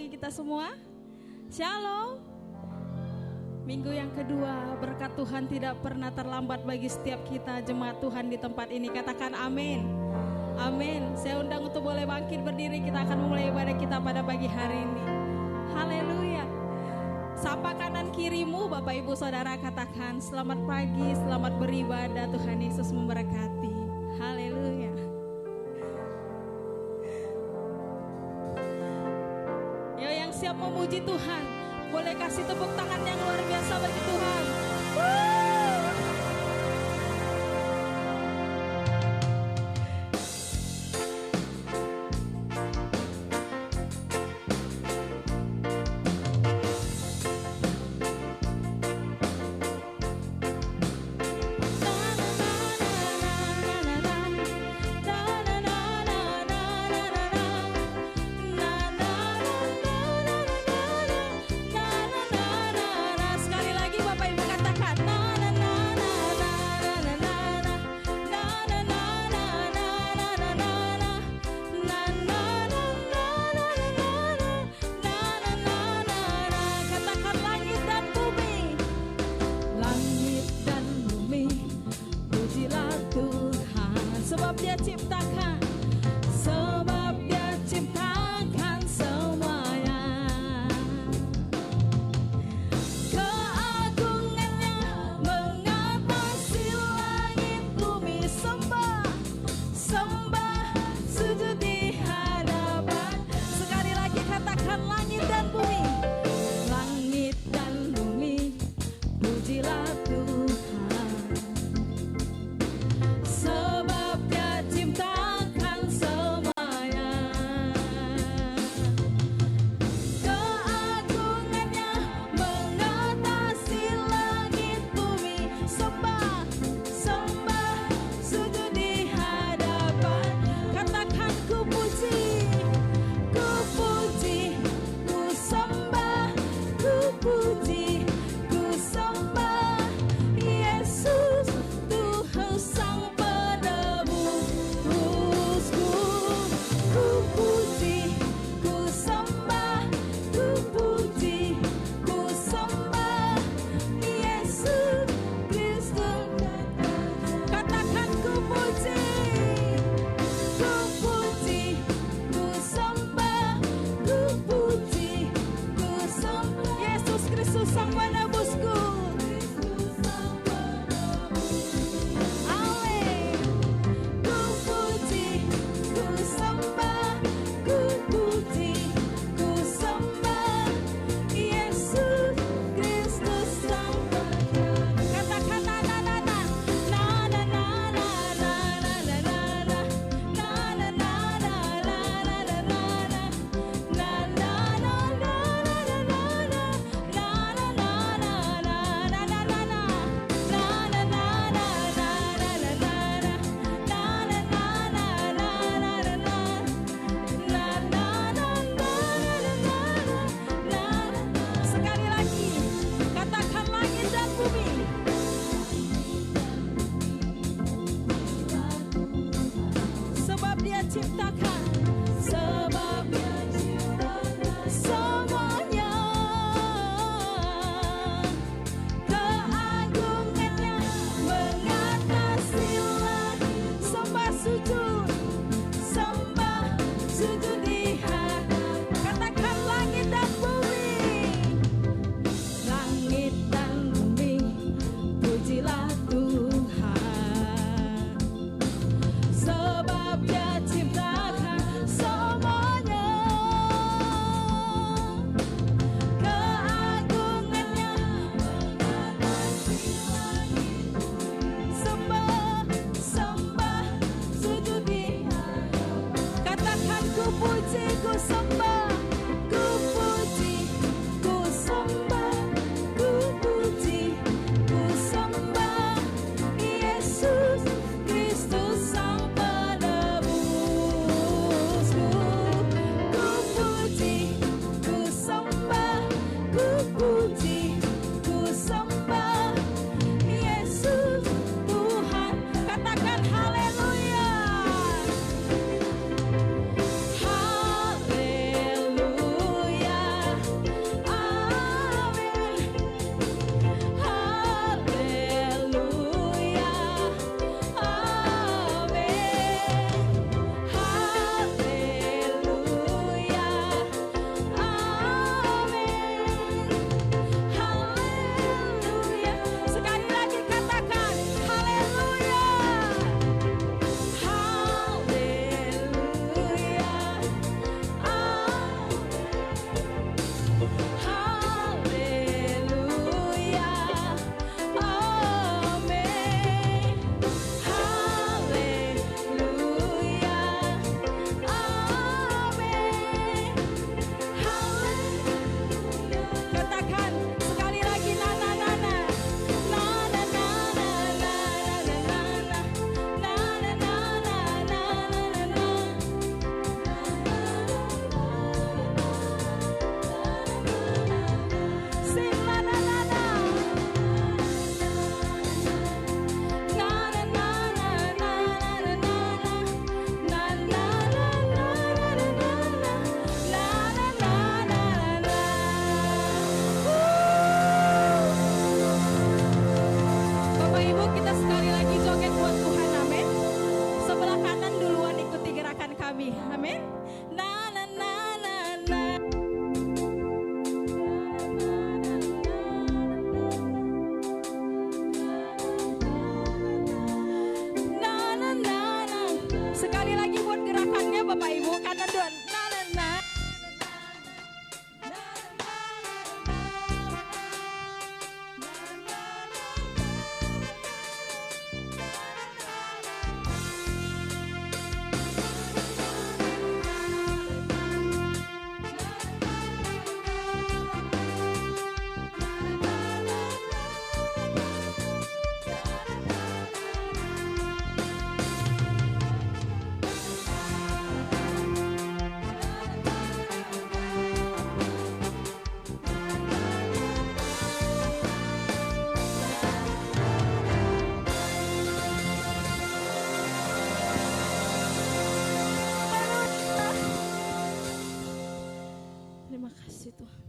bagi kita semua. Shalom. Minggu yang kedua, berkat Tuhan tidak pernah terlambat bagi setiap kita jemaat Tuhan di tempat ini. Katakan amin. Amin. Saya undang untuk boleh bangkit berdiri. Kita akan memulai ibadah kita pada pagi hari ini. Haleluya. Sapa kanan kirimu Bapak Ibu Saudara, katakan selamat pagi, selamat beribadah, Tuhan Yesus memberkati. Haleluya. Yo yang siap memuji Tuhan, boleh kasih tepuk tangan yang luar biasa bagi Tuhan. Sekali lagi Bapak Ibu katakan na na joget buat Tuhan, amin. Sebelah kanan duluan ikuti gerakan kami, amin. Na na na na na. Na na na na. Sekali lagi buat gerakannya Bapak Ibu, kanan duluan. Na na na. Terima kasih Tuhan.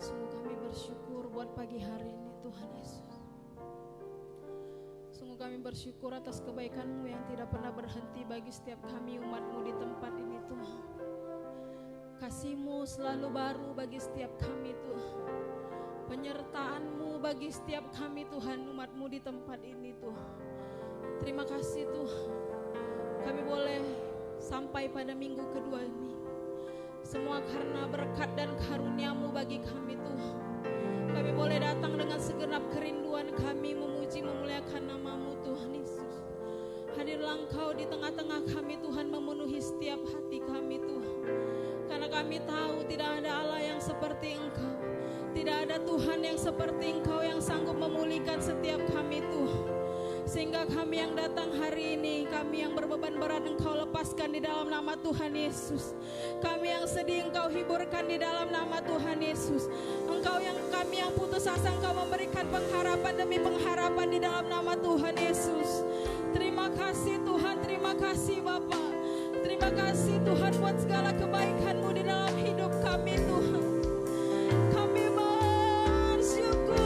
Sungguh kami bersyukur buat pagi hari ini Tuhan Yesus. Sungguh kami bersyukur atas kebaikan-Mu yang tidak pernah berhenti bagi setiap kami umat-Mu di tempat ini Tuhan. Kasih-Mu selalu baru bagi setiap kami Tuhan. Penyertaan-Mu bagi setiap kami Tuhan, umat-Mu di tempat ini Tuhan. Terima kasih Tuhan. Kami boleh sampai pada minggu kedua ini. Semua karena berkat dan karunia-Mu bagi kami Tuhan. Kami boleh datang dengan segenap kerinduan kami memuji memuliakan nama-Mu Tuhan Yesus. Hadirlah Engkau di tengah-tengah kami Tuhan, memenuhi setiap hati kami Tuhan. Karena kami tahu tidak ada Allah yang seperti Engkau. Tidak ada Tuhan yang seperti Engkau yang sanggup memulihkan setiap kami Tuhan. Sehingga kami yang datang hari ini, kami yang berbeban berat Engkau lepaskan di dalam nama Tuhan Yesus. Kami yang sedih Engkau hiburkan di dalam nama Tuhan Yesus. Kami yang putus asa Engkau memberikan pengharapan demi pengharapan di dalam nama Tuhan Yesus. Terima kasih Tuhan, terima kasih Bapa. Terima kasih Tuhan buat segala kebaikan-Mu di dalam hidup kami Tuhan. Kami bersyukur.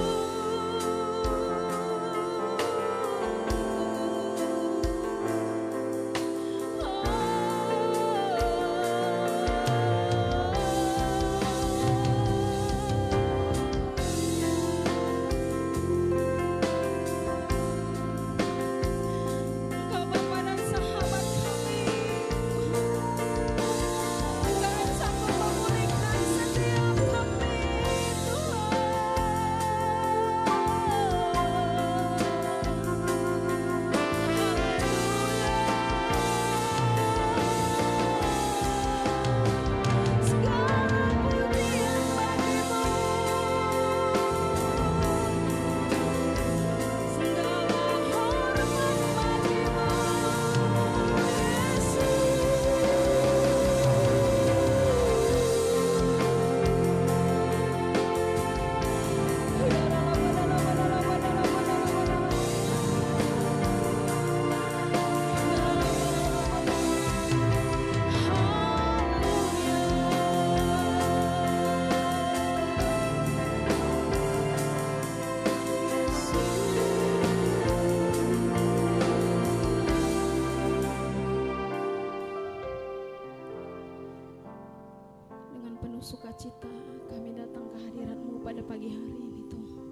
Sukacita kami datang ke hadirat-Mu pada pagi hari ini Tuhan.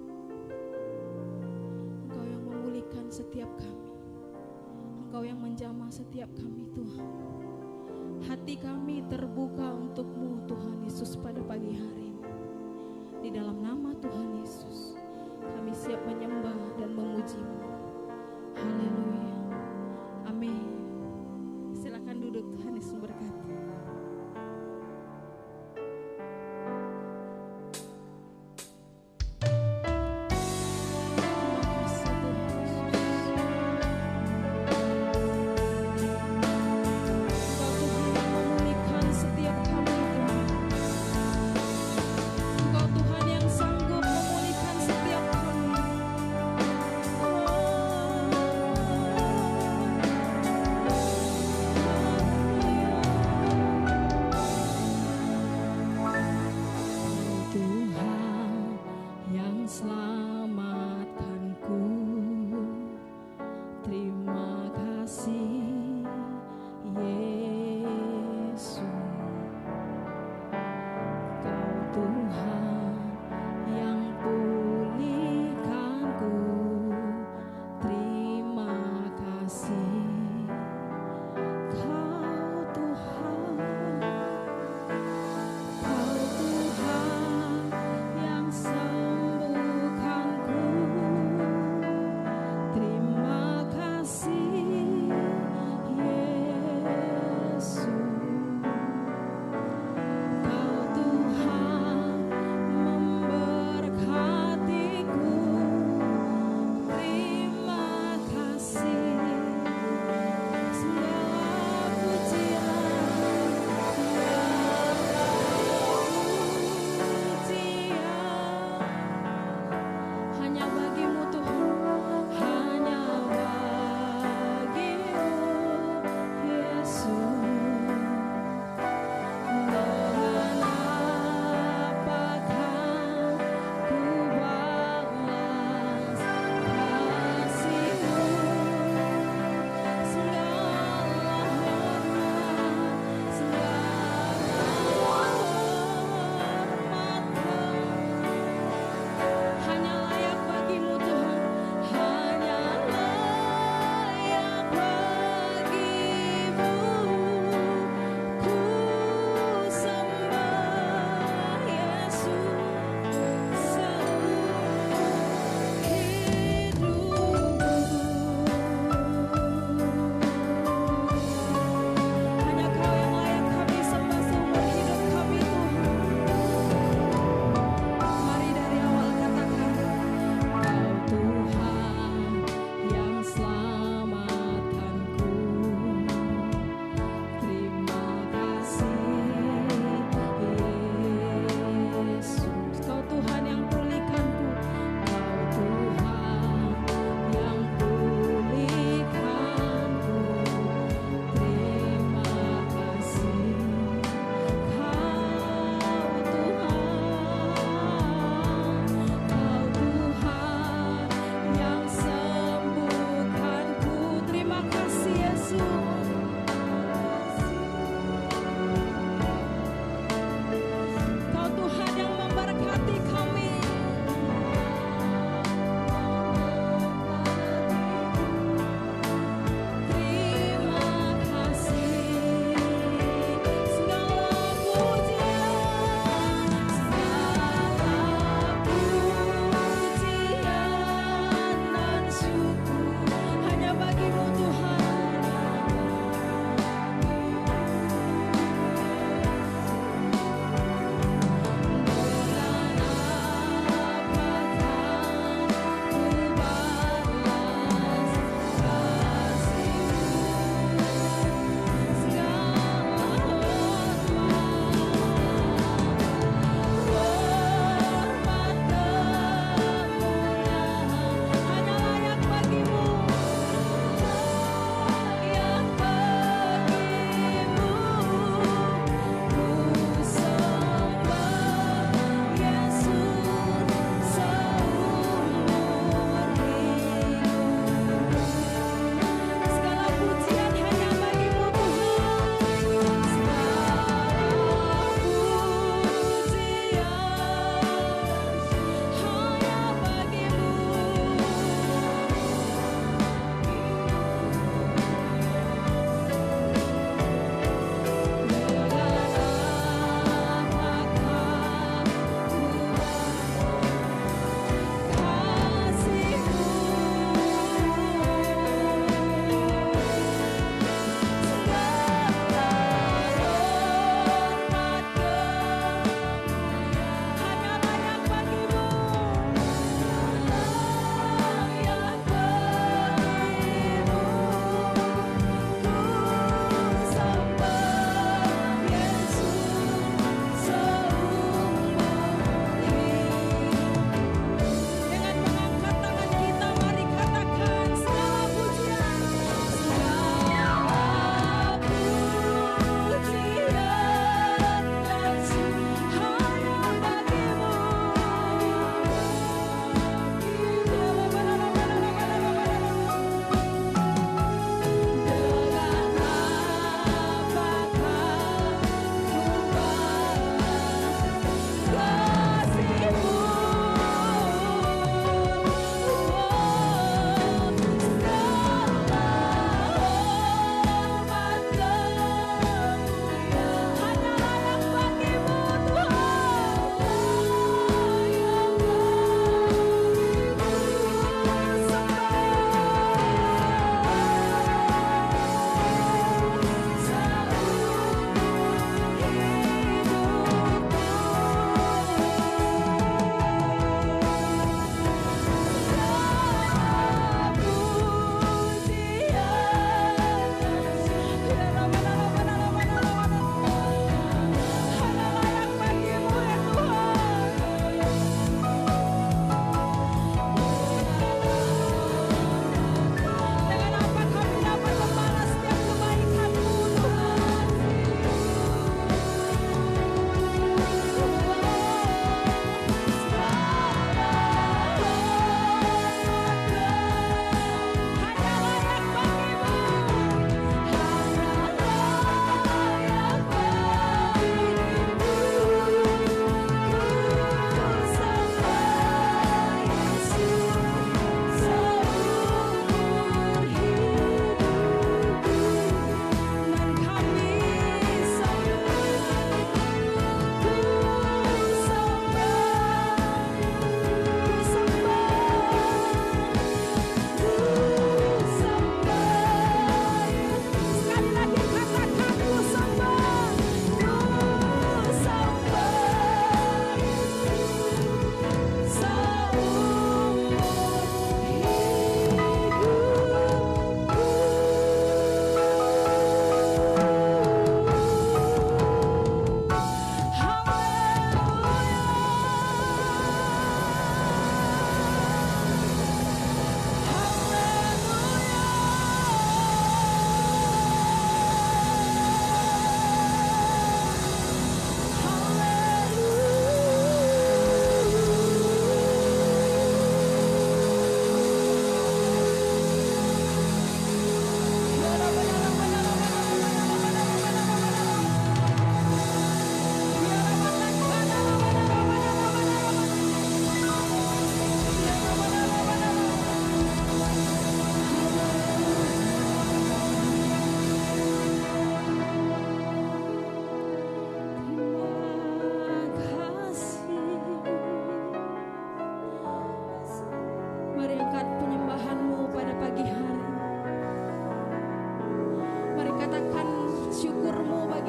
Engkau yang memulihkan setiap kami. Engkau yang menjamah setiap kami Tuhan. Hati kami terbuka untuk-Mu Tuhan Yesus pada pagi hari ini. Di dalam nama Tuhan Yesus kami siap menyembah dan memuji-Mu. Haleluya. Amin. Silakan duduk, Tuhan Yesus memberkati. Oh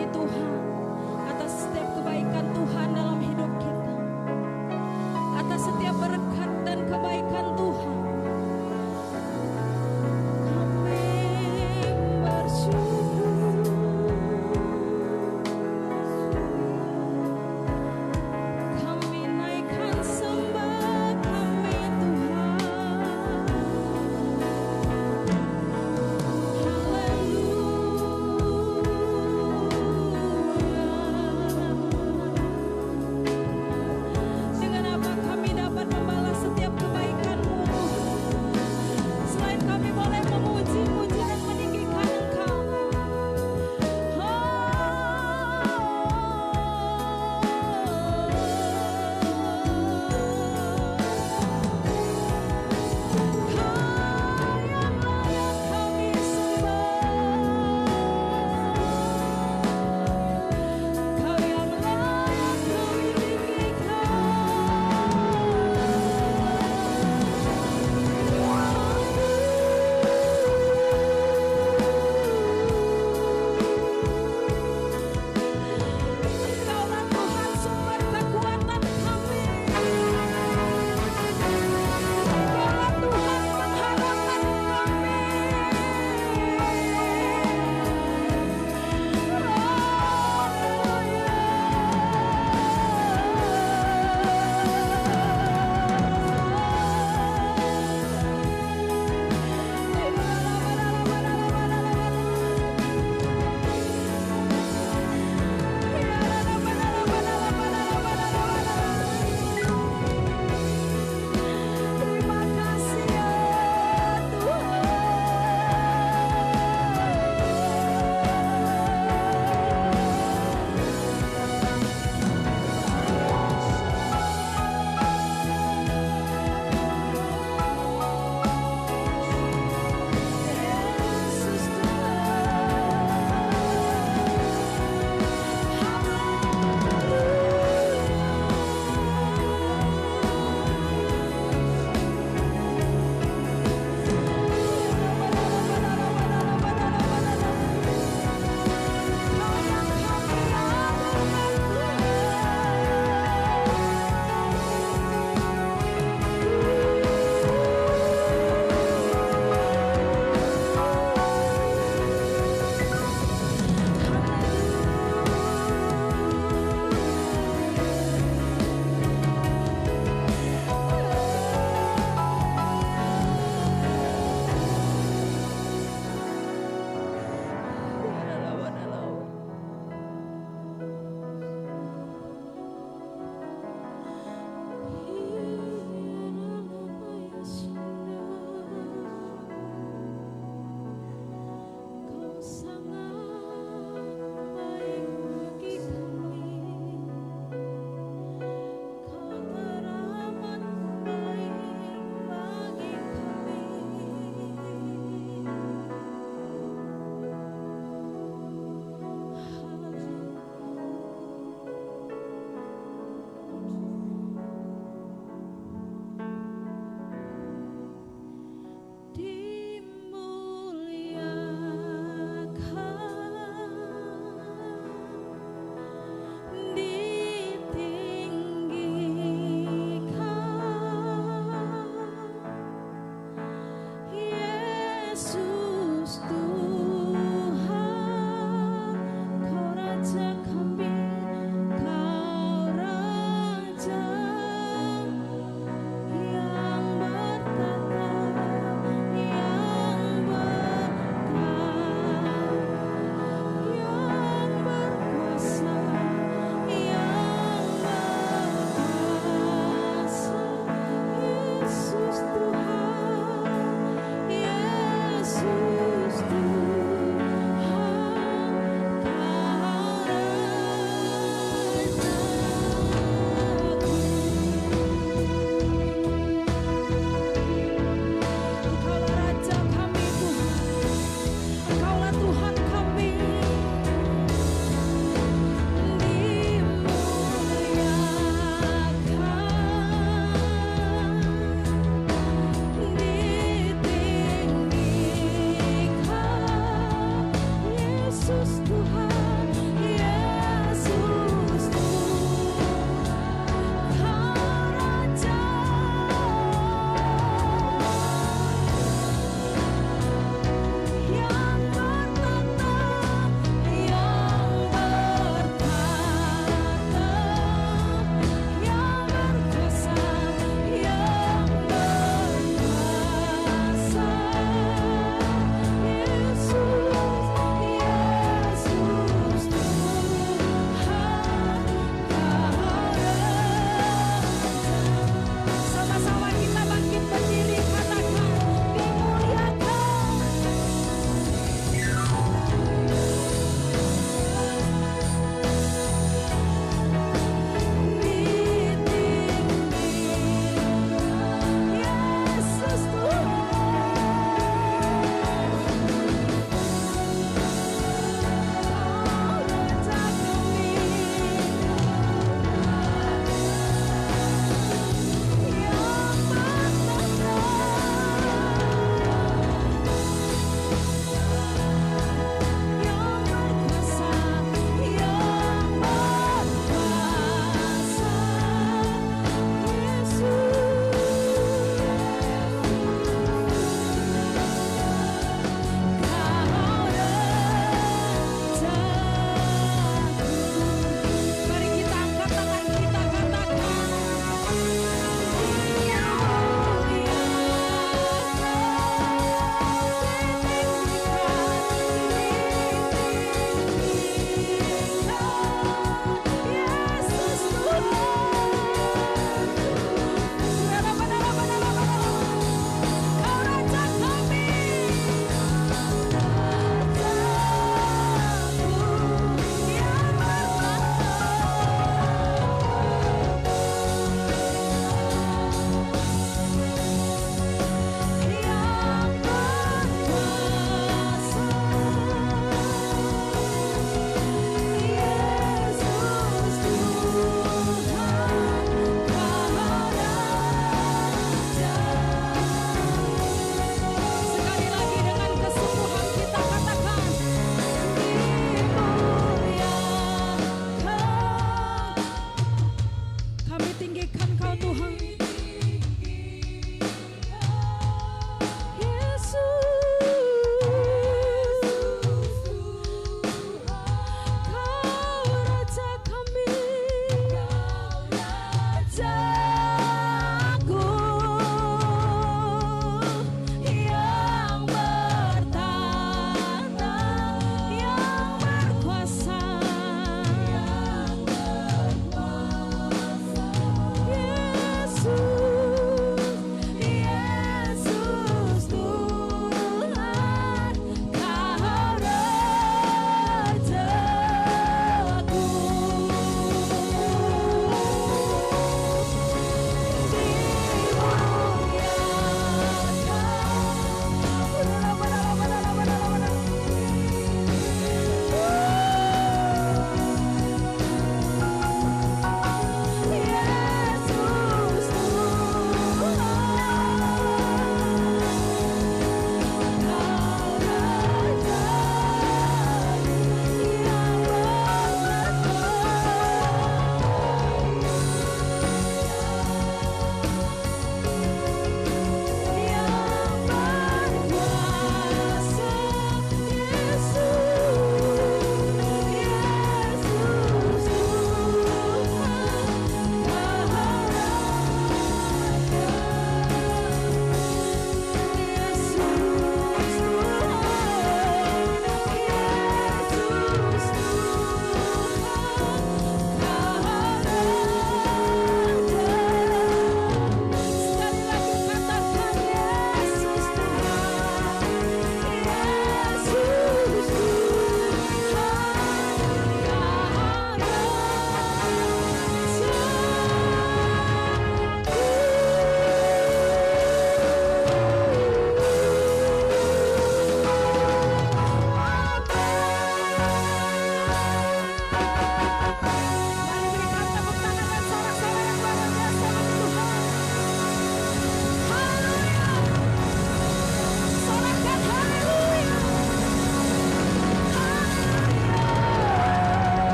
lagi Tuhan atas setiap kebaikan Tuhan dalam hidup kita, atas setiap berkat dan kebaikan Tuhan. Kami bersyukur, kami naikkan sembah kami Tuhan. Haleluya.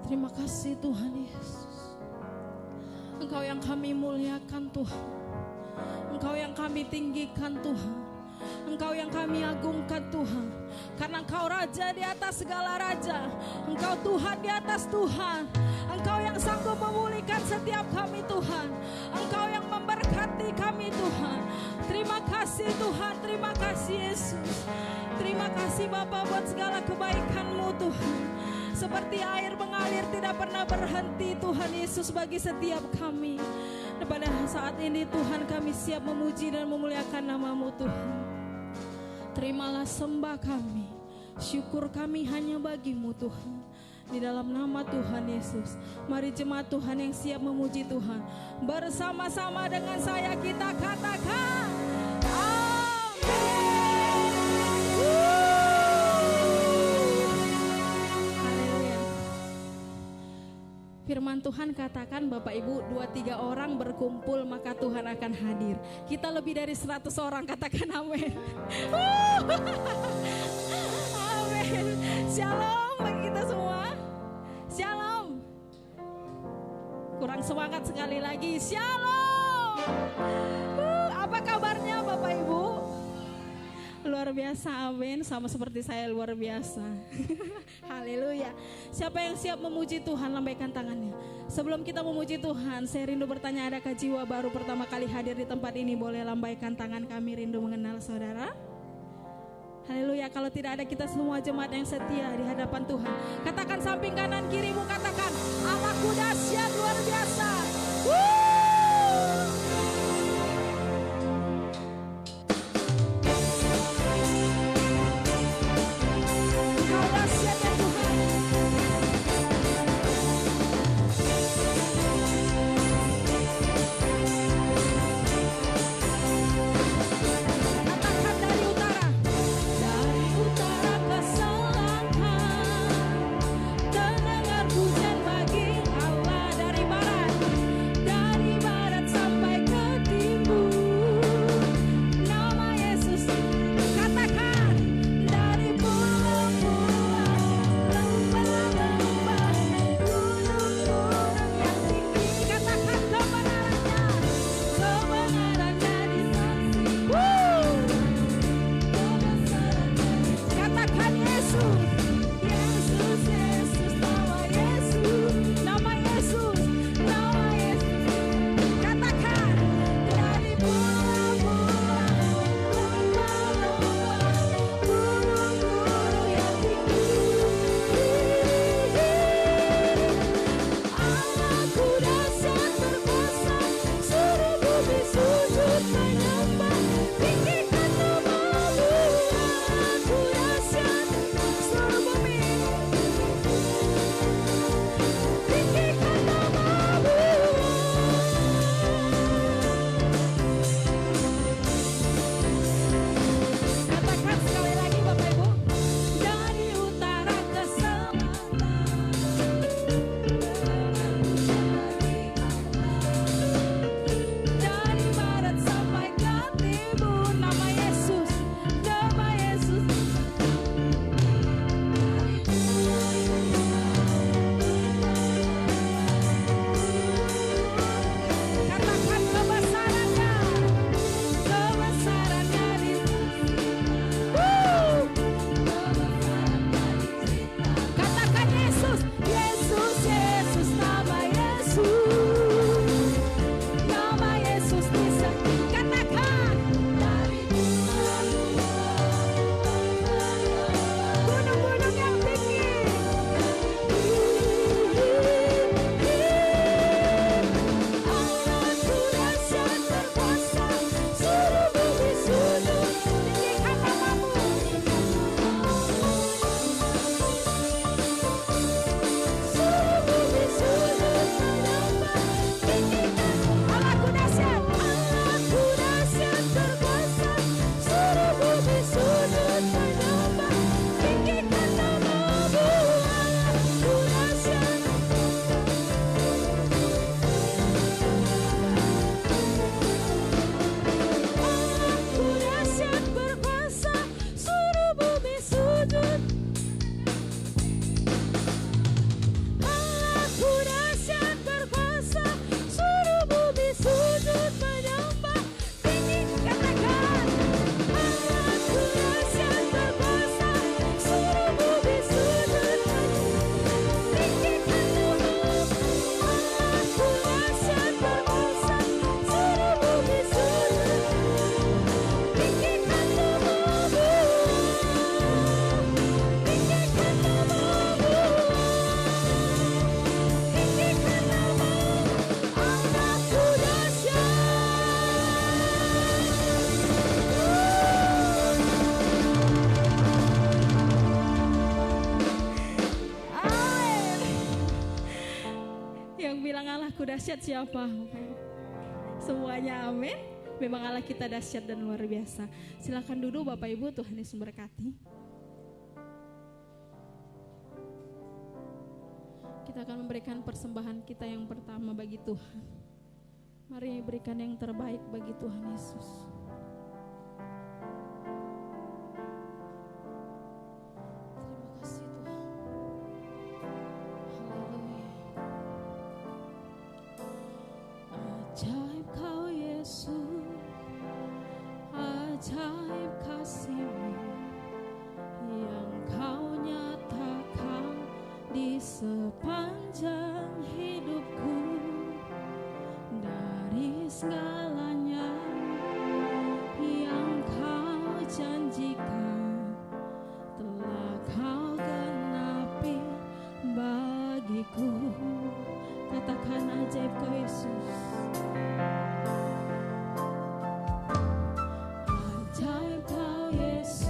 Terima kasih Tuhan Yesus. Engkau yang kami muliakan Tuhan. Engkau yang kami tinggikan Tuhan. Engkau yang kami agungkan Tuhan. Karena Engkau Raja di atas segala raja. Engkau Tuhan di atas Tuhan. Engkau yang sanggup memulihkan setiap kami Tuhan. Engkau yang memberkati kami Tuhan. Terima kasih Tuhan, terima kasih Yesus. Terima kasih Bapa buat segala kebaikan-Mu Tuhan. Seperti air mengalir tidak pernah berhenti Tuhan Yesus bagi setiap kami. Dan pada saat ini Tuhan kami siap memuji dan memuliakan nama-Mu Tuhan. Terimalah sembah kami, syukur kami hanya bagi-Mu Tuhan. Di dalam nama Tuhan Yesus, mari jemaat Tuhan yang siap memuji Tuhan, bersama-sama dengan saya kita katakan Firman Tuhan katakan Bapak Ibu 2-3 orang berkumpul maka Tuhan akan hadir. Kita lebih dari 100 orang, katakan amin. Amin. Shalom bagi kita semua. Shalom. Kurang semangat sekali lagi. Shalom. Apa kabarnya Bapak Ibu? Luar biasa, amin. Sama seperti saya, luar biasa. Haleluya. Siapa yang siap memuji Tuhan, lambaikan tangannya. Sebelum kita memuji Tuhan, saya rindu bertanya, adakah jiwa baru pertama kali hadir di tempat ini? Boleh lambaikan tangan, kami rindu mengenal saudara. Haleluya. Kalau tidak ada, kita semua jemaat yang setia di hadapan Tuhan. Katakan samping kanan kirimu, katakan Allahku dahsyat luar biasa. Dari Allahku dahsyat siapa? Semuanya amin. Memang Allah kita dahsyat dan luar biasa. Silakan duduk Bapak Ibu, Tuhan Yesus memberkati. Kita akan memberikan persembahan kita yang pertama bagi Tuhan. Mari berikan yang terbaik bagi Tuhan Yesus. Terima kasih Tuhan. Haleluya. Ajaib Kau Yesus, ajaib kasih-Mu yang Kau nyatakan di sepanjang hidupku. Dari segalanya yang Kau janjikan telah Kau genapi bagiku. Katakan ajaib Kau Yesus. Ajaib Kau Yesus,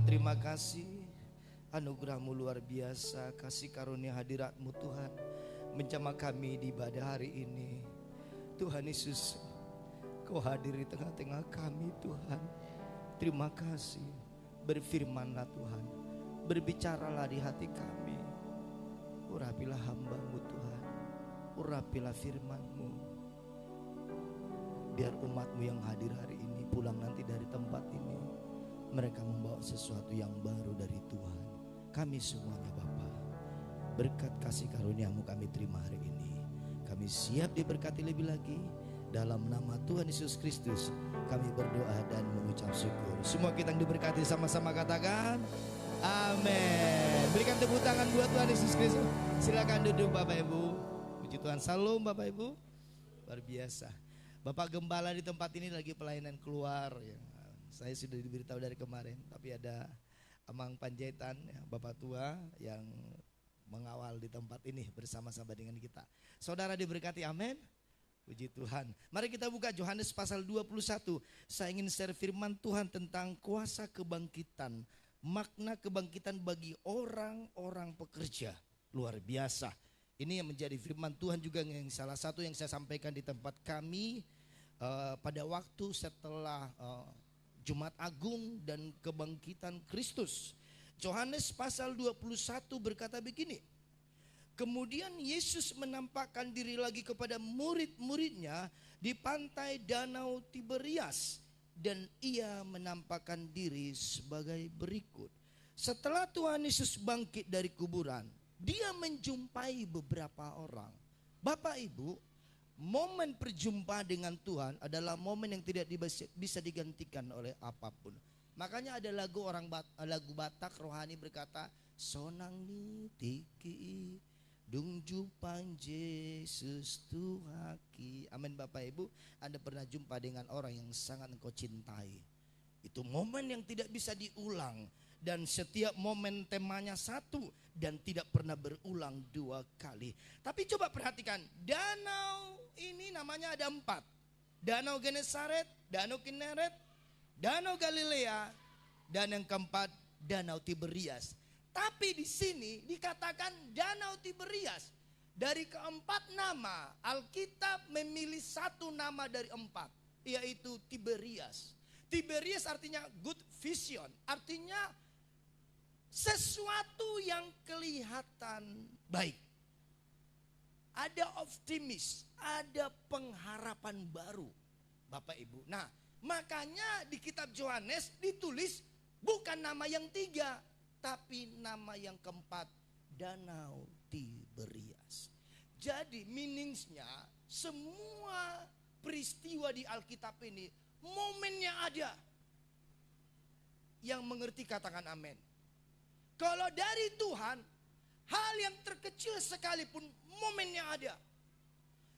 terima kasih. Anugerah-Mu luar biasa, kasih karunia hadirat-Mu Tuhan menjamah kami di ibadah hari ini. Tuhan Yesus, Kau hadir di tengah-tengah kami Tuhan. Terima kasih. Berfirmanlah Tuhan, berbicaralah di hati kami. Urapilah hamba-Mu Tuhan, urapilah firman-Mu. Biar umat-Mu yang hadir hari ini pulang nanti dari tempat ini, mereka membawa sesuatu yang baru dari Tuhan. Kami semuanya Bapa, berkat kasih karunia-Mu kami terima hari ini. Kami siap diberkati lebih lagi. Dalam nama Tuhan Yesus Kristus kami berdoa dan mengucap syukur. Semua kita yang diberkati sama-sama katakan amin. Berikan tepuk tangan buat Tuhan Yesus Kristus. Silakan duduk Bapak Ibu. Puji Tuhan, salam Bapak Ibu. Luar biasa. Bapak Gembala di tempat ini lagi pelayanan keluar ya. Saya sudah diberitahu dari kemarin, tapi ada Amang Panjaitan ya, Bapak tua yang mengawal di tempat ini bersama-sama dengan kita. Saudara diberkati, amin. Puji Tuhan. Mari kita buka Yohanes pasal 21. Saya ingin share firman Tuhan tentang kuasa kebangkitan, makna kebangkitan bagi orang-orang pekerja. Luar biasa. Ini yang menjadi firman Tuhan juga yang salah satu yang saya sampaikan di tempat kami pada waktu setelah Jumat Agung dan kebangkitan Kristus. Yohanes pasal 21 berkata begini. Kemudian Yesus menampakkan diri lagi kepada murid-muridnya di pantai Danau Tiberias. Dan ia menampakkan diri sebagai berikut. Setelah Tuhan Yesus bangkit dari kuburan, dia menjumpai beberapa orang. Bapak Ibu, momen perjumpaan dengan Tuhan adalah momen yang tidak bisa digantikan oleh apapun. Makanya ada lagu Batak rohani berkata, sonang ni tiki dung jupang Yesus Tuhaki. Amin Bapak Ibu, Anda pernah jumpa dengan orang yang sangat engkau cintai. Itu momen yang tidak bisa diulang. Dan setiap momen temanya satu dan tidak pernah berulang dua kali. Tapi coba perhatikan, danau ini namanya ada 4. Danau Genesaret, Danau Kineret, Danau Galilea, dan yang keempat Danau Tiberias. Tapi di sini dikatakan Danau Tiberias. Dari keempat nama, Alkitab memilih satu nama dari 4, yaitu Tiberias. Tiberias artinya good vision, artinya sesuatu yang kelihatan baik. Ada optimis, ada pengharapan baru Bapak Ibu. Nah makanya di kitab Yohanes ditulis bukan nama yang 3, tapi nama yang keempat, Danau Tiberias. Jadi meaningsnya semua peristiwa di Alkitab ini momennya ada. Yang mengerti katakan amin. Kalau dari Tuhan, hal yang terkecil sekalipun momennya ada.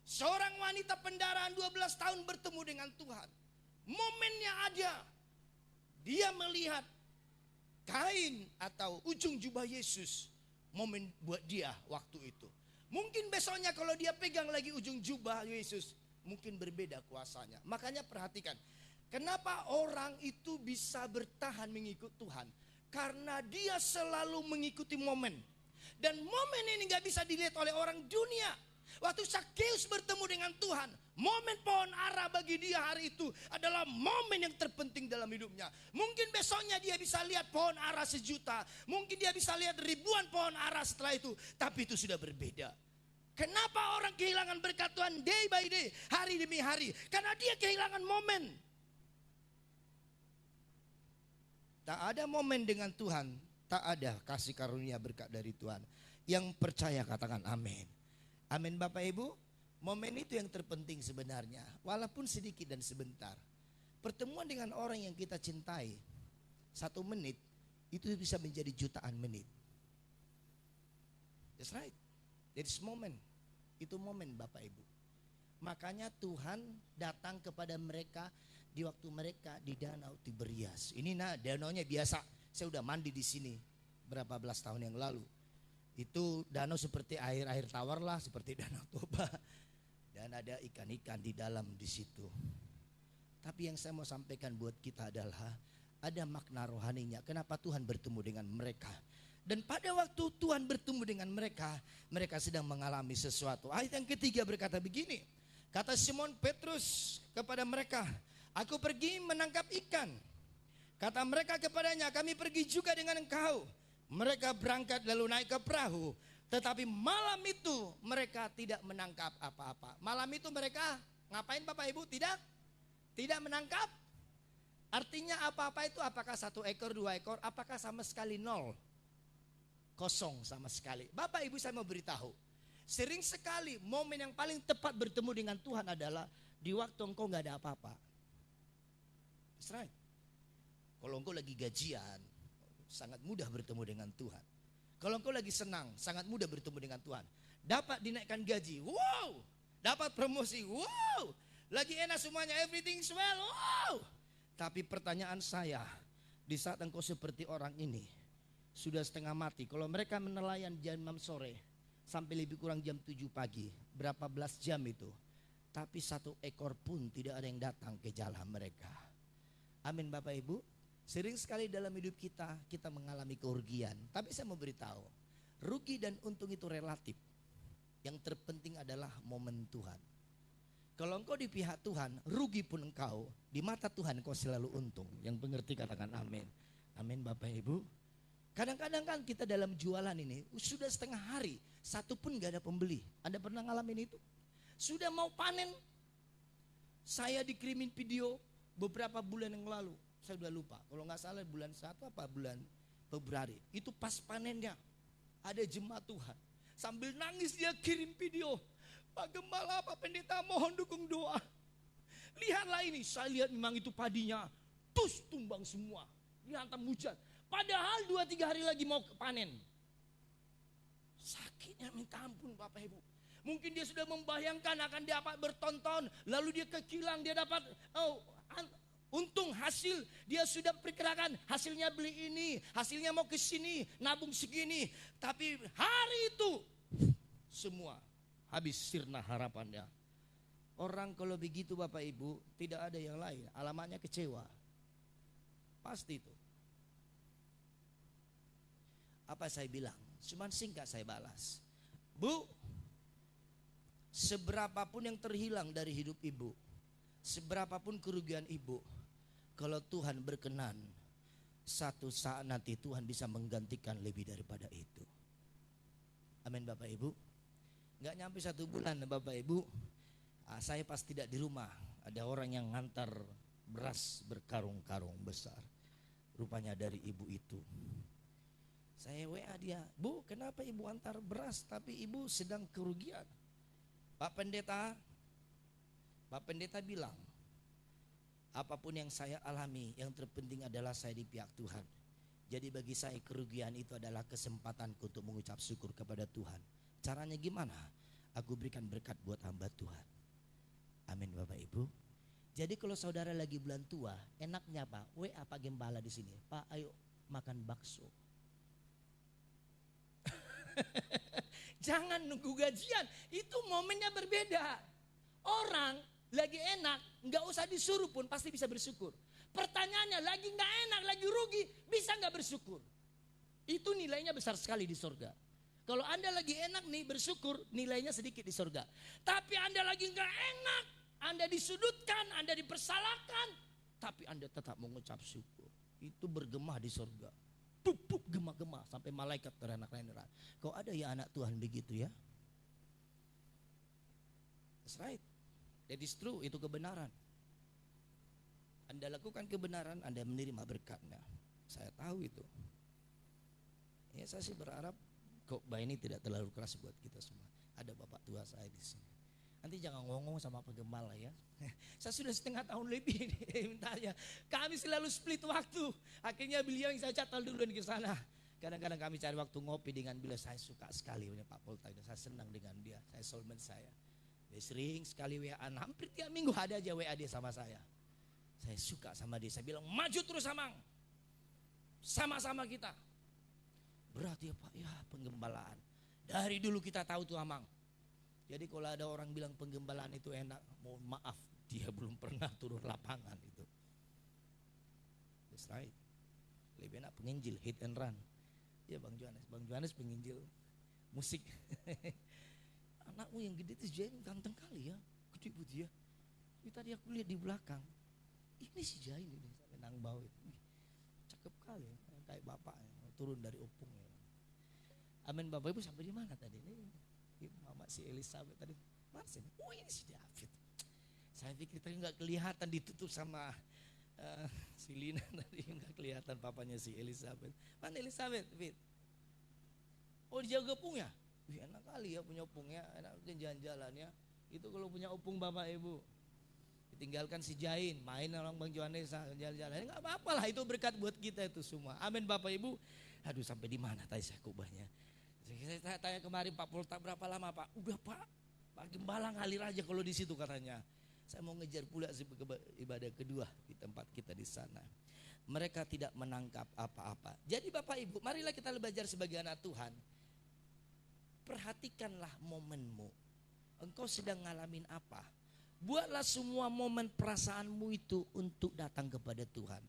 Seorang wanita pendaraan 12 tahun bertemu dengan Tuhan. Momennya ada. Dia melihat kain atau ujung jubah Yesus. Momen buat dia waktu itu. Mungkin besoknya kalau dia pegang lagi ujung jubah Yesus, mungkin berbeda kuasanya. Makanya perhatikan, kenapa orang itu bisa bertahan mengikut Tuhan? Karena dia selalu mengikuti momen. Dan momen ini gak bisa dilihat oleh orang dunia. Waktu Zakheus bertemu dengan Tuhan, momen pohon ara bagi dia hari itu adalah momen yang terpenting dalam hidupnya. Mungkin besoknya dia bisa lihat pohon ara 1 juta. Mungkin dia bisa lihat ribuan pohon ara setelah itu. Tapi itu sudah berbeda. Kenapa orang kehilangan berkat Tuhan day by day, hari demi hari? Karena dia kehilangan momen. Tak ada momen dengan Tuhan, tak ada kasih karunia berkat dari Tuhan. Yang percaya katakan amin. Amin Bapak Ibu. Momen itu yang terpenting sebenarnya, walaupun sedikit dan sebentar. Pertemuan dengan orang yang kita cintai 1 menit itu bisa menjadi jutaan menit. That's right. It's moment. Itu momen Bapak Ibu. Makanya Tuhan datang kepada mereka di waktu mereka di Danau Tiberias. Ini danaunya biasa. Saya udah mandi di sini berapa belas tahun yang lalu. Itu danau seperti air tawar lah, seperti Danau Toba. Dan ada ikan-ikan di dalam di situ. Tapi yang saya mau sampaikan buat kita adalah ada makna rohaninya. Kenapa Tuhan bertemu dengan mereka? Dan pada waktu Tuhan bertemu dengan mereka, mereka sedang mengalami sesuatu. Ayat yang ketiga berkata begini. Kata Simon Petrus kepada mereka, aku pergi menangkap ikan. Kata mereka kepadanya, kami pergi juga dengan engkau. Mereka berangkat lalu naik ke perahu. Tetapi malam itu mereka tidak menangkap apa-apa. Malam itu mereka ngapain Bapak Ibu? Tidak menangkap. Artinya apa-apa itu, apakah 1 ekor, 2 ekor, apakah sama sekali nol? Kosong sama sekali. Bapak Ibu, saya mau beritahu, sering sekali momen yang paling tepat bertemu dengan Tuhan adalah di waktu engkau gak ada apa-apa. That's right. Kalau engkau lagi gajian, sangat mudah bertemu dengan Tuhan. Kalau engkau lagi senang, sangat mudah bertemu dengan Tuhan. Dapat dinaikkan gaji, wow. Dapat promosi, wow. Lagi enak semuanya, everything's well, wow. Tapi pertanyaan saya, di saat engkau seperti orang ini, sudah setengah mati. Kalau mereka menelayan jam 6 sore sampai lebih kurang jam 7 pagi, berapa belas jam itu, tapi 1 ekor pun tidak ada yang datang ke jalan mereka. Amin Bapak Ibu. Sering sekali dalam hidup kita mengalami kerugian. Tapi saya mau beritahu, rugi dan untung itu relatif. Yang terpenting adalah momen Tuhan. Kalau engkau di pihak Tuhan, rugi pun engkau, di mata Tuhan engkau selalu untung. Yang pengerti katakan amin. Amin Bapak Ibu. Kadang-kadang kan kita dalam jualan ini sudah setengah hari, satu pun gak ada pembeli. Anda pernah ngalamin itu? Sudah mau panen, saya dikirimin video beberapa bulan yang lalu. Saya udah lupa, kalau gak salah bulan 1 apa bulan Februari. Itu pas panennya, ada jemaat Tuhan. Sambil nangis dia kirim video. Pak Gembala, Pak Pendeta, mohon dukung doa. Lihatlah ini, saya lihat memang itu padinya tumbang semua, dihantam hujan. Padahal 2-3 hari lagi mau panen. Sakitnya minta ampun Bapak Ibu. Mungkin dia sudah membayangkan akan dapat bertonton. Lalu dia kekilang, dia dapat untung hasil. Dia sudah perkirakan hasilnya beli ini, hasilnya mau ke sini, nabung segini. Tapi hari itu semua habis sirna harapannya. Orang kalau begitu Bapak Ibu, tidak ada yang lain, alamatnya kecewa. Pasti itu. Apa saya bilang? Cuman singkat saya balas. Bu, seberapapun yang terhilang dari hidup ibu, seberapapun kerugian ibu, kalau Tuhan berkenan, satu saat nanti Tuhan bisa menggantikan lebih daripada itu. Amin Bapak Ibu. Gak nyampe 1 bulan Bapak Ibu, saya pas tidak di rumah, ada orang yang ngantar beras berkarung-karung besar. Rupanya dari ibu itu. Saya WA dia, Bu kenapa ibu antar beras tapi ibu sedang kerugian? Pak Pendeta bilang, apapun yang saya alami, yang terpenting adalah saya di pihak Tuhan. Jadi bagi saya kerugian itu adalah kesempatanku untuk mengucap syukur kepada Tuhan. Caranya gimana? Aku berikan berkat buat hamba Tuhan. Amin Bapak Ibu. Jadi kalau saudara lagi bulan tua, enaknya Pak, WA Pak Gembala di sini. Pak ayo makan bakso. Jangan nunggu gajian, itu momennya berbeda. Orang lagi enak, nggak usah disuruh pun pasti bisa bersyukur. Pertanyaannya lagi nggak enak, lagi rugi, bisa nggak bersyukur? Itu nilainya besar sekali di surga. Kalau Anda lagi enak nih bersyukur, nilainya sedikit di surga. Tapi Anda lagi nggak enak, Anda disudutkan, Anda dipersalahkan, tapi Anda tetap mengucap syukur. Itu bergema di surga. Pupuk gema-gema sampai malaikat teranak-ranak. Kau ada ya anak Tuhan begitu ya? That's right. That is true, itu kebenaran. Anda lakukan kebenaran, Anda menerima berkatnya. Saya tahu itu. Ya saya sih berharap khotbah ini tidak terlalu keras buat kita semua. Ada bapak tua saya di sini. Nanti jangan ngomong sama Pak Gembala ya. Saya sudah setengah tahun lebih mintanya. Kami selalu split waktu. Akhirnya beliau yang saya catat duluan ke sana. Kadang-kadang kami cari waktu ngopi dengan beliau. Saya suka sekali dengan Pak Polta. Saya senang dengan dia. Saya soulmate saya. Dia sering sekali WA-an. Hampir tiap minggu ada aja WA dia sama saya. Saya suka sama dia. Saya bilang maju terus Amang. Sama-sama kita. Berat ya Pak. Ya penggembalaan. Dari dulu kita tahu tuh Amang. Jadi kalau ada orang bilang penggembalaan itu enak, mohon maaf, dia belum pernah turun lapangan itu. That's right. Lebih enak penginjil, hit and run. Ya Bang Johannes penginjil musik. Anakmu yang gede itu Jain ganteng kali ya, gede putih ya. Ini tadi aku lihat di belakang. Ini si Jain ini, sampai nang bau itu. Cakep kali ya, kayak bapaknya, turun dari opung ya. Amin. Bapak Ibu sampai di mana tadi? Ini Mama si Elizabeth tadi. Mana sih? Oh ini si David. Saya pikir tadi nggak kelihatan, ditutup sama si Lina tadi, nggak kelihatan papanya si Elizabeth. Mana Elizabeth? Fit. Oh dijaga opung ya? Wih, enak kali ya punya opung ya, enak jalan-jalan ya. Itu kalau punya opung Bapak Ibu. Ditinggalkan si Jain, main orang Bang Johannes jalan-jalan. Enggak apa-apa lah, itu berkat buat kita itu semua. Amin Bapak Ibu. Aduh sampai di mana tadi saya kubahnya. Saya tanya kemarin Pak Polta berapa lama Pak? Udah Pak, Pak Gembala ngalir aja kalau di situ katanya. Saya mau ngejar pula ibadah kedua di tempat kita di sana. Mereka tidak menangkap apa-apa. Jadi Bapak Ibu, marilah kita belajar sebagai anak Tuhan. Perhatikanlah momenmu. Engkau sedang ngalamin apa? Buatlah semua momen perasaanmu itu untuk datang kepada Tuhan.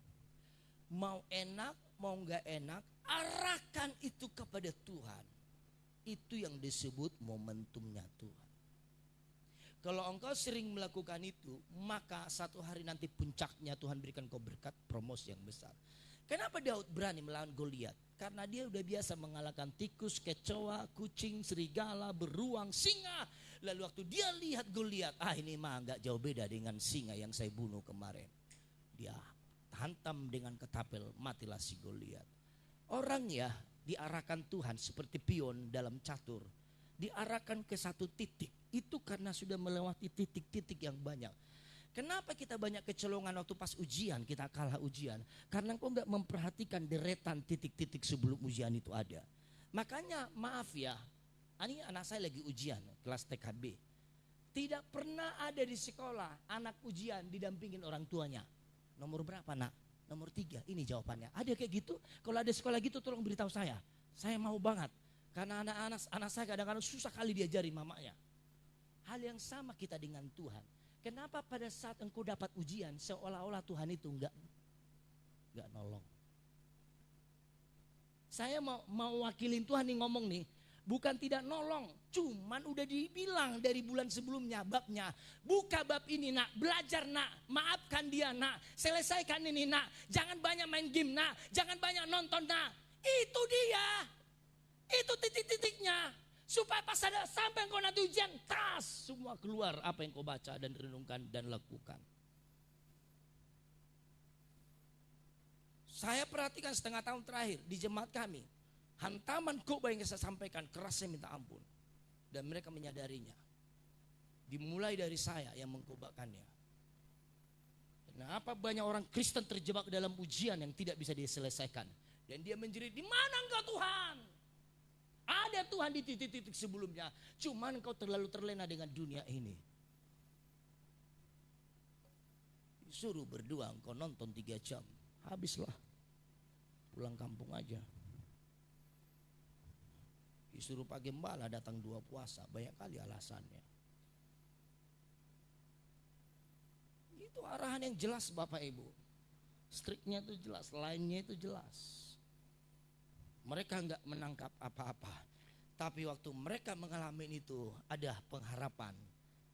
Mau enak, mau enggak enak, arahkan itu kepada Tuhan. Itu yang disebut momentumnya Tuhan. Kalau engkau sering melakukan itu, maka satu hari nanti puncaknya Tuhan berikan kau berkat promosi yang besar. Kenapa Daud berani melawan Goliat? Karena dia udah biasa mengalahkan tikus, kecoa, kucing, serigala, beruang, singa. Lalu waktu dia lihat Goliat, ini mah gak jauh beda dengan singa yang saya bunuh kemarin. Dia hantam dengan ketapel, matilah si Goliat. Orang ya diarahkan Tuhan seperti pion dalam catur. Diarahkan ke satu titik, itu karena sudah melewati titik-titik yang banyak. Kenapa kita banyak kecolongan waktu pas ujian, kita kalah ujian? Karena engkau gak memperhatikan deretan titik-titik sebelum ujian itu ada. Makanya maaf ya, ini anak saya lagi ujian kelas TKB. Tidak pernah ada di sekolah anak ujian didampingin orang tuanya. Nomor berapa nak? Nomor 3, ini jawabannya. Ada kayak gitu? Kalau ada sekolah gitu tolong beritahu saya. Saya mau banget. Karena anak saya kadang-kadang susah kali diajarin mamanya. Hal yang sama kita dengan Tuhan. Kenapa pada saat engkau dapat ujian seolah-olah Tuhan itu enggak nolong. Saya mau wakilin Tuhan nih ngomong nih. Bukan tidak nolong, cuman udah dibilang dari bulan sebelumnya babnya. Buka bab ini nak, belajar nak, maafkan dia nak, selesaikan ini nak. Jangan banyak main game nak, jangan banyak nonton nak. Itu dia, itu titik-titiknya. Supaya pas ada sampai engkau nanti ujian, tas semua keluar apa yang kau baca dan renungkan dan lakukan. Saya perhatikan setengah tahun terakhir di jemaat kami. Hantaman khotbah yang saya sampaikan kerasnya minta ampun. Dan mereka menyadarinya. Dimulai dari saya yang mengkhotbahkannya. Kenapa banyak orang Kristen terjebak dalam ujian yang tidak bisa diselesaikan. Dan dia menjerit, di mana engkau Tuhan? Ada Tuhan di titik-titik sebelumnya. Cuman engkau terlalu terlena dengan dunia ini. Disuruh berdua engkau nonton 3 jam. Habislah. Pulang kampung aja. Disuruh Pak Gembala datang 2 puasa, banyak kali alasannya. Itu arahan yang jelas Bapak Ibu. Striknya itu jelas, lainnya itu jelas. Mereka enggak menangkap apa-apa. Tapi waktu mereka mengalami itu ada pengharapan.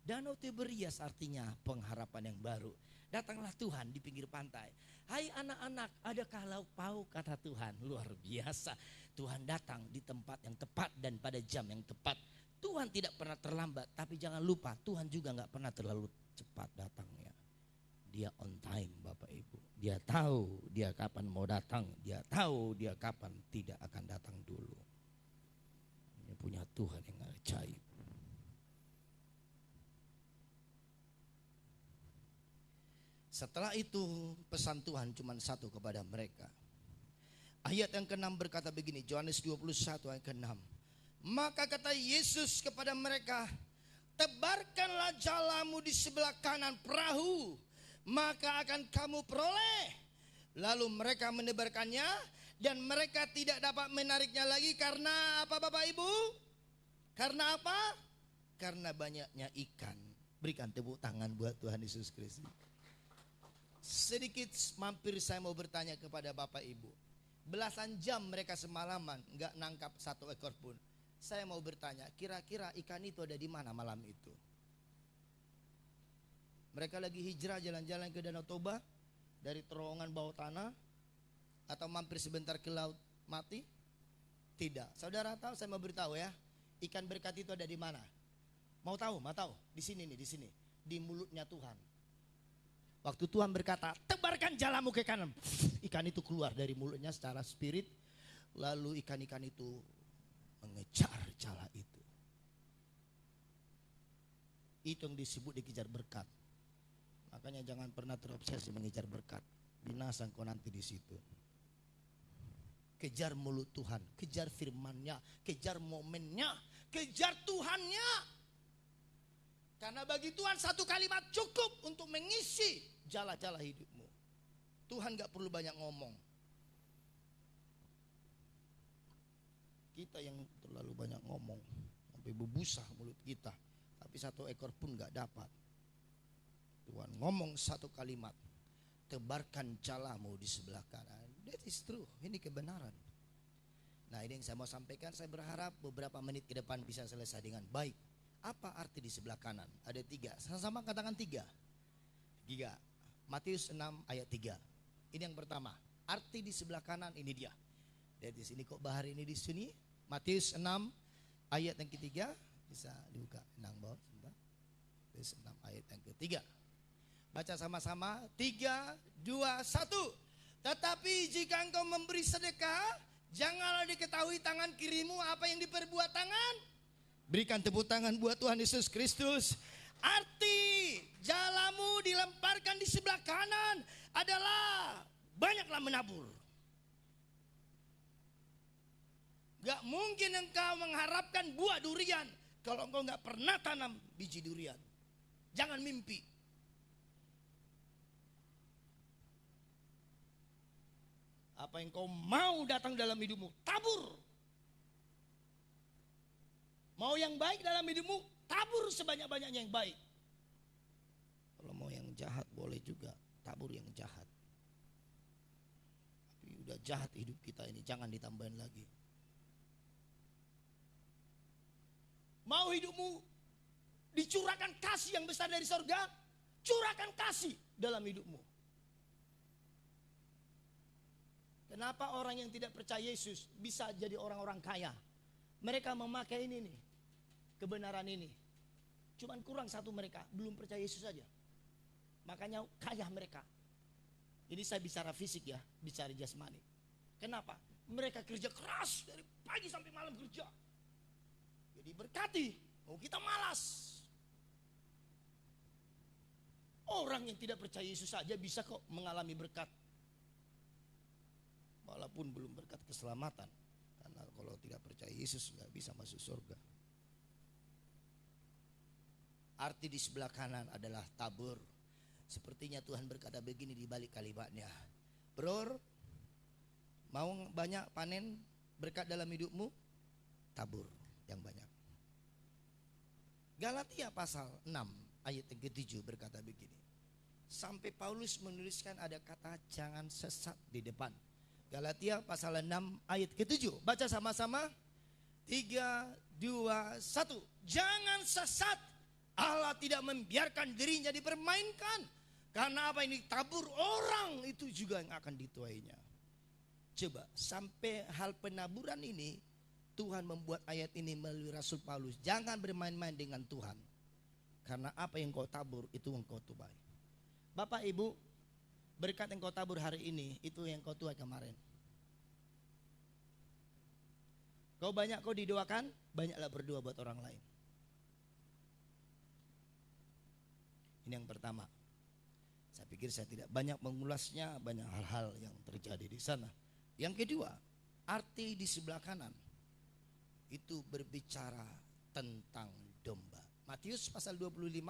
Danau Tiberias artinya pengharapan yang baru. Datanglah Tuhan di pinggir pantai. Hai anak-anak, adakah lauk pauk kata Tuhan. Luar biasa. Tuhan datang di tempat yang tepat dan pada jam yang tepat. Tuhan tidak pernah terlambat. Tapi jangan lupa Tuhan juga gak pernah terlalu cepat datangnya. Dia on time Bapak Ibu. Dia tahu dia kapan mau datang. Dia tahu dia kapan tidak akan datang dulu. Dia punya Tuhan yang ajaib. Setelah itu pesan Tuhan cuma satu kepada mereka. Ayat yang ke-6 berkata begini, Yohanes 21 ayat ke-6. Maka kata Yesus kepada mereka, tebarkanlah jalamu di sebelah kanan perahu, maka akan kamu peroleh. Lalu mereka menebarkannya dan mereka tidak dapat menariknya lagi karena apa Bapak Ibu? Karena apa? Karena banyaknya ikan. Berikan tepuk tangan buat Tuhan Yesus Kristus. Sedikit mampir saya mau bertanya kepada Bapak Ibu. Belasan jam mereka semalaman nggak nangkap satu ekor pun. Saya mau bertanya, kira-kira ikan itu ada di mana malam itu? Mereka lagi hijrah jalan-jalan ke Danau Toba dari terowongan bawah tanah, atau mampir sebentar ke laut mati? Tidak. Saudara tahu, saya mau beritahu ya, ikan berkat itu ada di mana? Mau tahu? Mau tahu? Di sini nih, di sini. Di mulutnya Tuhan. Waktu Tuhan berkata, tebarkan jalamu ke kanan, ikan itu keluar dari mulutnya secara spirit. Lalu ikan-ikan itu mengejar jala itu. Itu yang disebut dikejar berkat. Makanya jangan pernah terobsesi mengejar berkat. Binasa engkau nanti di situ. Kejar mulut Tuhan, kejar firman-Nya, kejar momennya, kejar Tuhannya. Karena bagi Tuhan satu kalimat cukup untuk mengisi jala-jala hidupmu. Tuhan gak perlu banyak ngomong. Kita yang terlalu banyak ngomong, sampai bebusah mulut kita, tapi satu ekor pun gak dapat. Tuhan ngomong satu kalimat, tebarkan jalamu di sebelah kanan. That is true, ini kebenaran. Nah, ini yang saya mau sampaikan. Saya berharap beberapa menit ke depan bisa selesai dengan baik. Apa arti di sebelah kanan? Ada 3, sama-sama katakan 3. Matius 6 ayat 3. Ini yang pertama, arti di sebelah kanan ini dia. Dari sini kok bahar ini di sini. Matius 6 ayat yang ketiga, bisa dibuka nang bawah sebentar. Matius 6 ayat yang ketiga. Baca sama-sama, 3, 2, 1. Tetapi jika engkau memberi sedekah, janganlah diketahui tangan kirimu apa yang diperbuat tangan. Berikan tepuk tangan buat Tuhan Yesus Kristus. Arti jalamu dilemparkan di sebelah kanan adalah banyaklah menabur. Gak mungkin engkau mengharapkan buah durian kalau engkau gak pernah tanam biji durian. Jangan mimpi. Apa yang kau mau datang dalam hidupmu, tabur. Mau yang baik dalam hidupmu, tabur sebanyak-banyaknya yang baik. Kalau mau yang jahat boleh juga, tabur yang jahat. Tapi udah jahat hidup kita ini, jangan ditambahin lagi. Mau hidupmu dicurahkan kasih yang besar dari sorga, curahkan kasih dalam hidupmu. Kenapa orang yang tidak percaya Yesus bisa jadi orang-orang kaya? Mereka memakai ini nih, kebenaran ini. Cuman kurang satu, mereka belum percaya Yesus saja. Makanya kaya mereka. Ini saya bicara fisik ya, bicara jasmani. Kenapa? Mereka kerja keras dari pagi sampai malam kerja. Jadi berkati, oh kita malas. Orang yang tidak percaya Yesus saja bisa kok mengalami berkat. Walaupun belum berkat keselamatan. Karena kalau tidak percaya Yesus nggak bisa masuk surga. Arti di sebelah kanan adalah tabur. Sepertinya Tuhan berkata begini di balik kalimatnya. Bror, mau banyak panen berkat dalam hidupmu? Tabur yang banyak. Galatia pasal 6 ayat yang ke-7 berkata begini. Sampai Paulus menuliskan ada kata jangan sesat di depan. Galatia pasal 6 ayat ke-7. Baca sama-sama. 3, 2, 1. Jangan sesat. Allah tidak membiarkan dirinya dipermainkan. Karena apa ini tabur orang itu juga yang akan dituainya. Coba sampai hal penaburan ini Tuhan membuat ayat ini melalui Rasul Paulus. Jangan bermain-main dengan Tuhan. Karena apa yang kau tabur itu yang kau tuai. Bapak Ibu, berkat yang kau tabur hari ini itu yang kau tuai kemarin. Kau banyak kau didoakan, banyaklah berdoa buat orang lain. Ini yang pertama. Saya pikir saya tidak banyak mengulasnya, banyak hal-hal yang terjadi di sana. Yang kedua, arti di sebelah kanan itu berbicara tentang domba. Matius pasal 25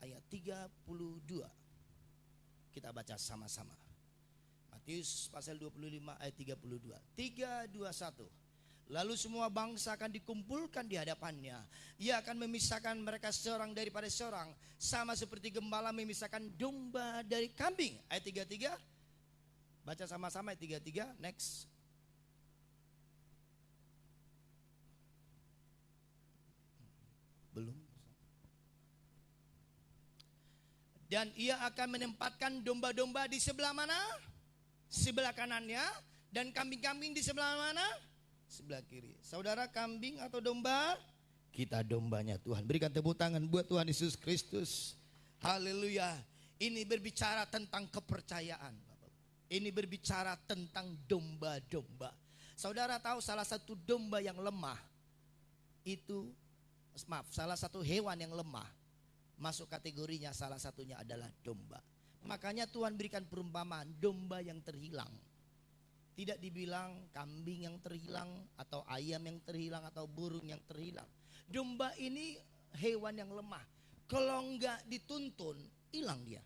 ayat 32. Kita baca sama-sama. Matius pasal 25 ayat 32. 3, 2, 1. Lalu semua bangsa akan dikumpulkan di hadapannya. Ia akan memisahkan mereka seorang daripada seorang, sama seperti gembala memisahkan domba dari kambing. Ayat 33. Baca sama-sama ayat 33. Next. Belum. Dan ia akan menempatkan domba-domba di sebelah mana? Sebelah kanannya. Dan kambing-kambing di sebelah mana? Sebelah kiri. Saudara, kambing atau domba? Kita dombanya Tuhan. Berikan tepuk tangan buat Tuhan Yesus Kristus. Haleluya. Ini berbicara tentang kepercayaan. Ini berbicara tentang domba-domba. Saudara tahu salah satu domba yang lemah itu, salah satu hewan yang lemah masuk kategorinya, salah satunya adalah domba. Makanya Tuhan berikan perumpamaan domba yang terhilang. Tidak dibilang kambing yang terhilang, atau ayam yang terhilang, atau burung yang terhilang. Domba ini hewan yang lemah. Kalau enggak dituntun, hilang dia.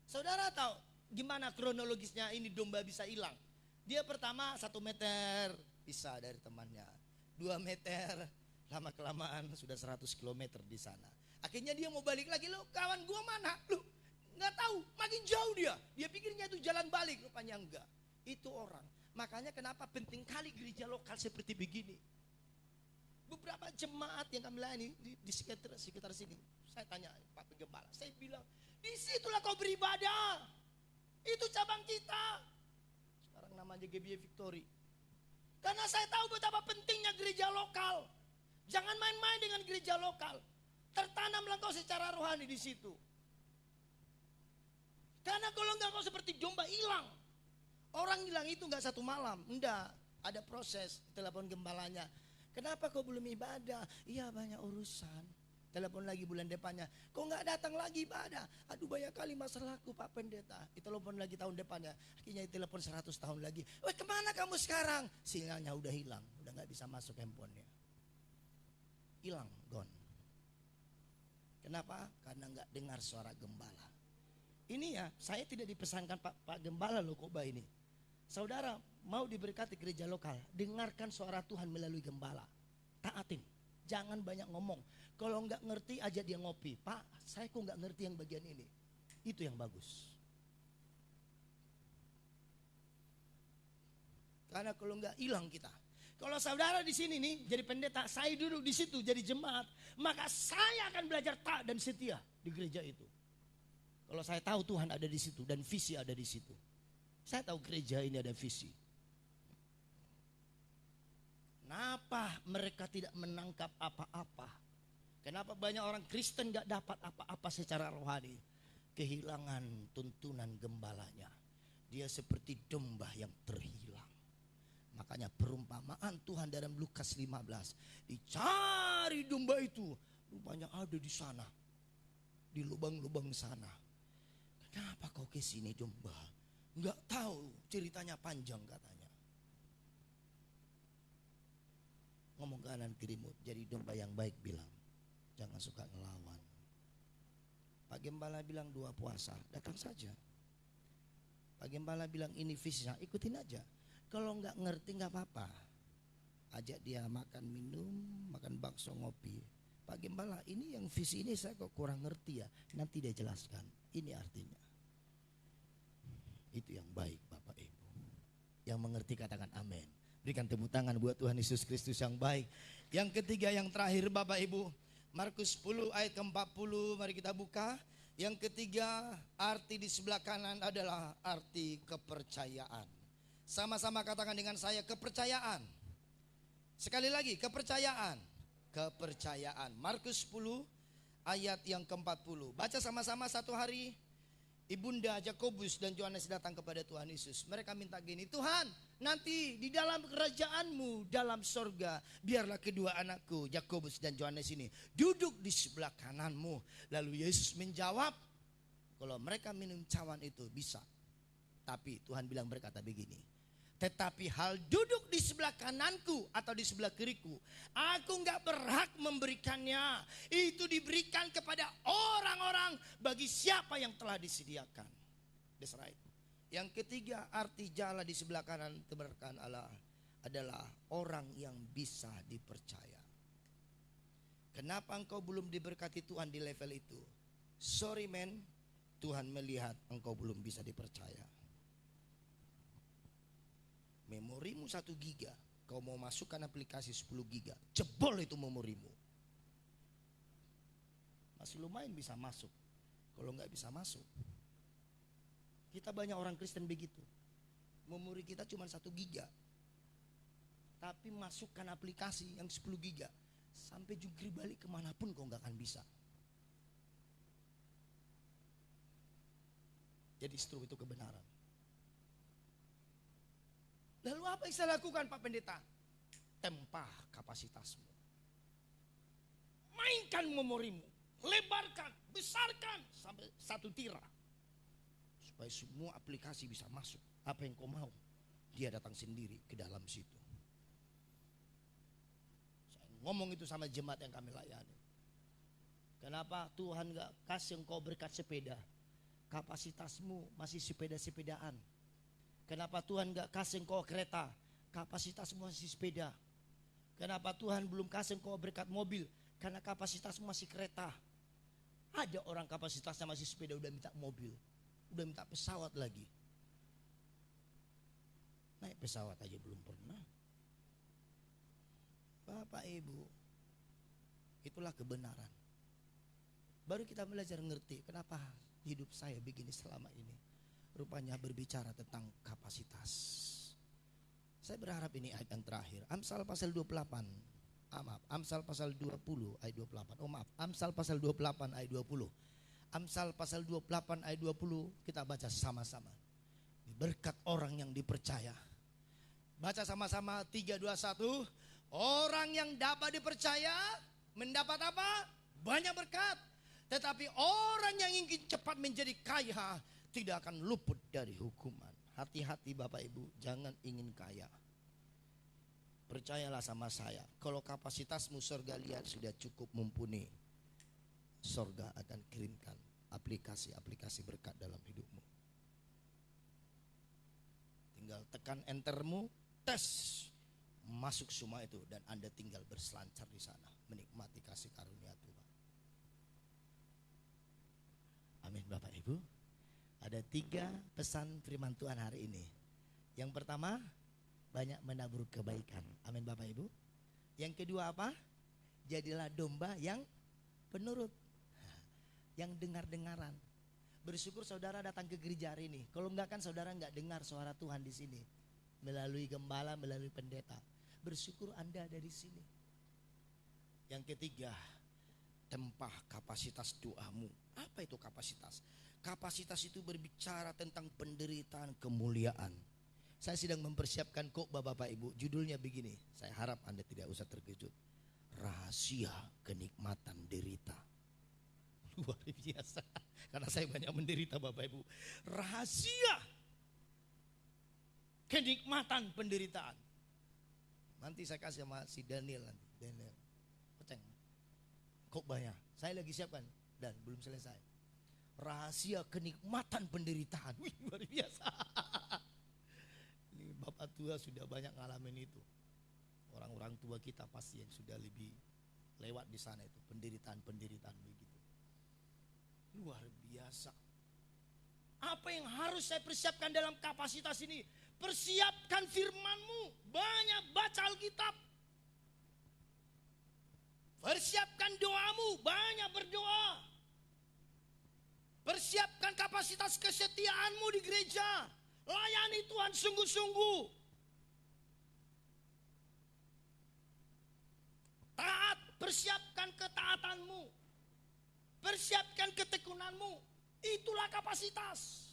Saudara tahu gimana kronologisnya ini domba bisa hilang? Dia pertama 1 meter pisah dari temannya. 2 meter, lama kelamaan sudah 100 km di sana. Akhirnya dia mau balik lagi, lo kawan gua mana? Lo nggak tahu, makin jauh dia. Dia pikirnya itu jalan balik, rupanya enggak. Itu orang. Makanya kenapa penting kali gereja lokal seperti begini. Beberapa jemaat yang kami layani di sekitar sini, saya tanya Pak Penggembala, saya bilang, disitulah kau beribadah. Itu cabang kita. Sekarang namanya GBI Victory. Karena saya tahu betapa pentingnya gereja lokal. Jangan main-main dengan gereja lokal. Tertanamlah kau secara rohani di situ. Karena kalau enggak kau seperti domba hilang. Orang hilang itu enggak satu malam, enggak. Ada proses. Telepon gembalanya, kenapa kau belum ibadah? Iya banyak urusan. Telepon lagi bulan depannya, kok enggak datang lagi ibadah? Aduh banyak kali masalahku Pak Pendeta. Telepon lagi tahun depannya, akhirnya telepon 100 tahun lagi. Weh kemana kamu sekarang? Sinyalnya udah hilang, udah enggak bisa masuk handphonenya. Hilang, gone. Kenapa? Karena enggak dengar suara gembala. Ini ya, saya tidak dipesankan Pak Gembala loh khotbah ini. Saudara mau diberkati gereja lokal, dengarkan suara Tuhan melalui gembala. Taatin, jangan banyak ngomong. Kalau nggak ngerti aja dia ngopi. Pak, saya kok nggak ngerti yang bagian ini. Itu yang bagus. Karena kalau nggak hilang kita. Kalau saudara di sini nih jadi pendeta, saya duduk di situ jadi jemaat, maka saya akan belajar taat dan setia di gereja itu. Kalau saya tahu Tuhan ada di situ dan visi ada di situ. Saya tahu gereja ini ada visi. Kenapa mereka tidak menangkap apa-apa? Kenapa banyak orang Kristen gak dapat apa-apa secara rohani? Kehilangan tuntunan gembalanya. Dia seperti domba yang terhilang. Makanya perumpamaan Tuhan dalam Lukas 15. Dicari domba itu. Rupanya ada di sana. Di lubang-lubang sana. Kenapa kau ke sini domba? Enggak tahu, ceritanya panjang katanya. Ngomong kanan kirimu, jadi domba yang baik bilang, jangan suka ngelawan. Pak Gembala bilang 2 puasa, datang saja. Pak Gembala bilang ini visinya, ikutin aja. Kalau enggak ngerti enggak apa-apa. Ajak dia makan minum, makan bakso ngopi. Pak Gembala ini yang visi ini saya kok kurang ngerti ya. Nanti dia jelaskan, ini artinya. Itu yang baik Bapak Ibu. Yang mengerti katakan amin. Berikan tepuk tangan buat Tuhan Yesus Kristus yang baik. Yang ketiga yang terakhir Bapak Ibu, Markus 10 ayat ke-40, mari kita buka. Yang ketiga, arti di sebelah kanan adalah arti kepercayaan. Sama-sama katakan dengan saya, kepercayaan. Sekali lagi, kepercayaan. Kepercayaan. Markus 10 ayat yang ke-40. Baca sama-sama satu hari. Ibunda Yakobus dan Yohanes datang kepada Tuhan Yesus. Mereka minta gini, Tuhan nanti di dalam kerajaanmu dalam sorga, biarlah kedua anakku Yakobus dan Yohanes ini duduk di sebelah kananmu. Lalu Yesus menjawab, kalau mereka minum cawan itu bisa. Tapi Tuhan bilang berkata begini, tetapi hal duduk di sebelah kananku atau di sebelah kiriku, aku gak berhak memberikannya. Itu diberikan kepada orang-orang bagi siapa yang telah disediakan. That's right. Yang ketiga, arti jala di sebelah kanan tebarkan Allah adalah orang yang bisa dipercaya. Kenapa engkau belum diberkati Tuhan di level itu? Sorry man, Tuhan melihat engkau belum bisa dipercaya. Memorimu 1 giga, kau mau masukkan aplikasi 10 giga, jebol itu memorimu. Masih lumayan bisa masuk. Kalau nggak bisa masuk, kita banyak orang Kristen begitu. Memori kita cuma 1 giga, tapi masukkan aplikasi yang 10 giga, sampai jungkir balik kemanapun kau nggak akan bisa. Jadi stru itu kebenaran. Lalu apa yang saya lakukan Pak Pendeta? Tempah kapasitasmu. Mainkan memorimu. Lebarkan, besarkan sampai 1 tera. Supaya semua aplikasi bisa masuk. Apa yang kau mau, dia datang sendiri ke dalam situ. Saya ngomong itu sama jemaat yang kami layani. Kenapa Tuhan gak kasih engkau berkat sepeda? Kapasitasmu masih sepeda-sepedaan. Kenapa Tuhan gak kasih engkau kereta? Kapasitasmu masih sepeda. Kenapa Tuhan belum kasih engkau berkat mobil? Karena kapasitasmu masih kereta. Ada orang kapasitasnya masih sepeda udah minta mobil, udah minta pesawat lagi. Naik pesawat aja belum pernah. Bapak Ibu, itulah kebenaran. Baru kita belajar ngerti kenapa hidup saya begini selama ini. Rupanya berbicara tentang kapasitas. Saya berharap ini ayat yang terakhir. Amsal pasal 28. Amsal pasal 20 ayat 28. Amsal pasal 28 ayat 20. Amsal pasal 28 ayat 20 kita baca sama-sama. Berkat orang yang dipercaya. Baca sama-sama 3, 2, 1. Orang yang dapat dipercaya mendapat apa? Banyak berkat. Tetapi orang yang ingin cepat menjadi kaya tidak akan luput dari hukuman. Hati-hati Bapak Ibu, jangan ingin kaya. Percayalah sama saya, kalau kapasitasmu surga lihat sudah cukup mumpuni, surga akan kirimkan aplikasi-aplikasi berkat dalam hidupmu. Tinggal tekan entermu, tes, masuk semua itu, dan Anda tinggal berselancar di sana, menikmati kasih karunia Tuhan. Amin Bapak Ibu. Ada 3 pesan firman Tuhan hari ini. Yang pertama, banyak menabur kebaikan. Amin Bapak Ibu. Yang kedua apa? Jadilah domba yang penurut, yang dengar-dengaran. Bersyukur saudara datang ke gereja hari ini. Kalau enggak kan saudara enggak dengar suara Tuhan di sini. Melalui gembala, melalui pendeta. Bersyukur Anda ada di sini. Yang ketiga, tempah kapasitas doamu. Apa itu kapasitas? Kapasitas itu berbicara tentang penderitaan kemuliaan. Saya sedang mempersiapkan khotbah Bapak Ibu. Judulnya begini. Saya harap Anda tidak usah terkejut. Rahasia kenikmatan derita. Luar biasa. Karena saya banyak menderita Bapak Ibu. Rahasia kenikmatan penderitaan. Nanti saya kasih sama si Daniel nanti. Daniel. Koceng. Khotbahnya. Saya lagi siapkan dan belum selesai. Rahasia kenikmatan penderitaan. Wih, luar biasa. Ini Bapak tua sudah banyak ngalamin itu. Orang-orang tua kita pasti yang sudah lebih lewat di sana itu. Penderitaan-penderitaan begitu. Luar biasa. Apa yang harus saya persiapkan dalam kapasitas ini? Persiapkan firman-Mu. Banyak baca Alkitab. Persiapkan doamu. Banyak berdoa. Persiapkan kapasitas kesetiaanmu di gereja. Layani Tuhan sungguh-sungguh. Taat, persiapkan ketaatanmu. Persiapkan ketekunanmu. Itulah kapasitas.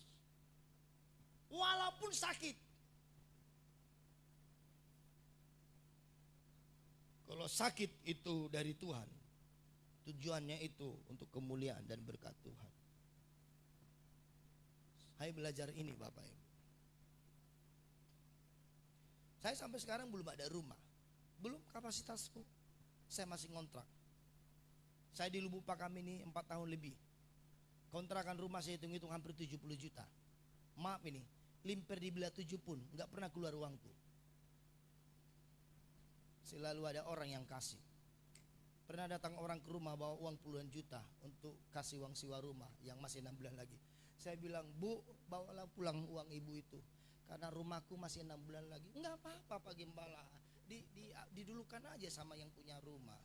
Walaupun sakit. Kalau sakit itu dari Tuhan, tujuannya itu untuk kemuliaan dan berkat Tuhan. Saya belajar ini Bapak Ibu. Saya sampai sekarang belum ada rumah. Belum kapasitasku. Saya masih ngontrak. Saya di Lubuk Pakam ini 4 tahun lebih. Kontrakan rumah saya hitung-hitung hampir 70 juta. Maaf ini, limper dibelah 7 pun gak pernah keluar uangku. selalu ada orang yang kasih. Pernah datang orang ke rumah bawa uang puluhan juta untuk kasih uang sewa rumah yang masih 6 bulan lagi. Saya bilang, Bu, bawalah pulang uang ibu itu, karena rumahku masih 6 bulan lagi. Enggak apa-apa Pak Gembala, didulukan aja sama yang punya rumah.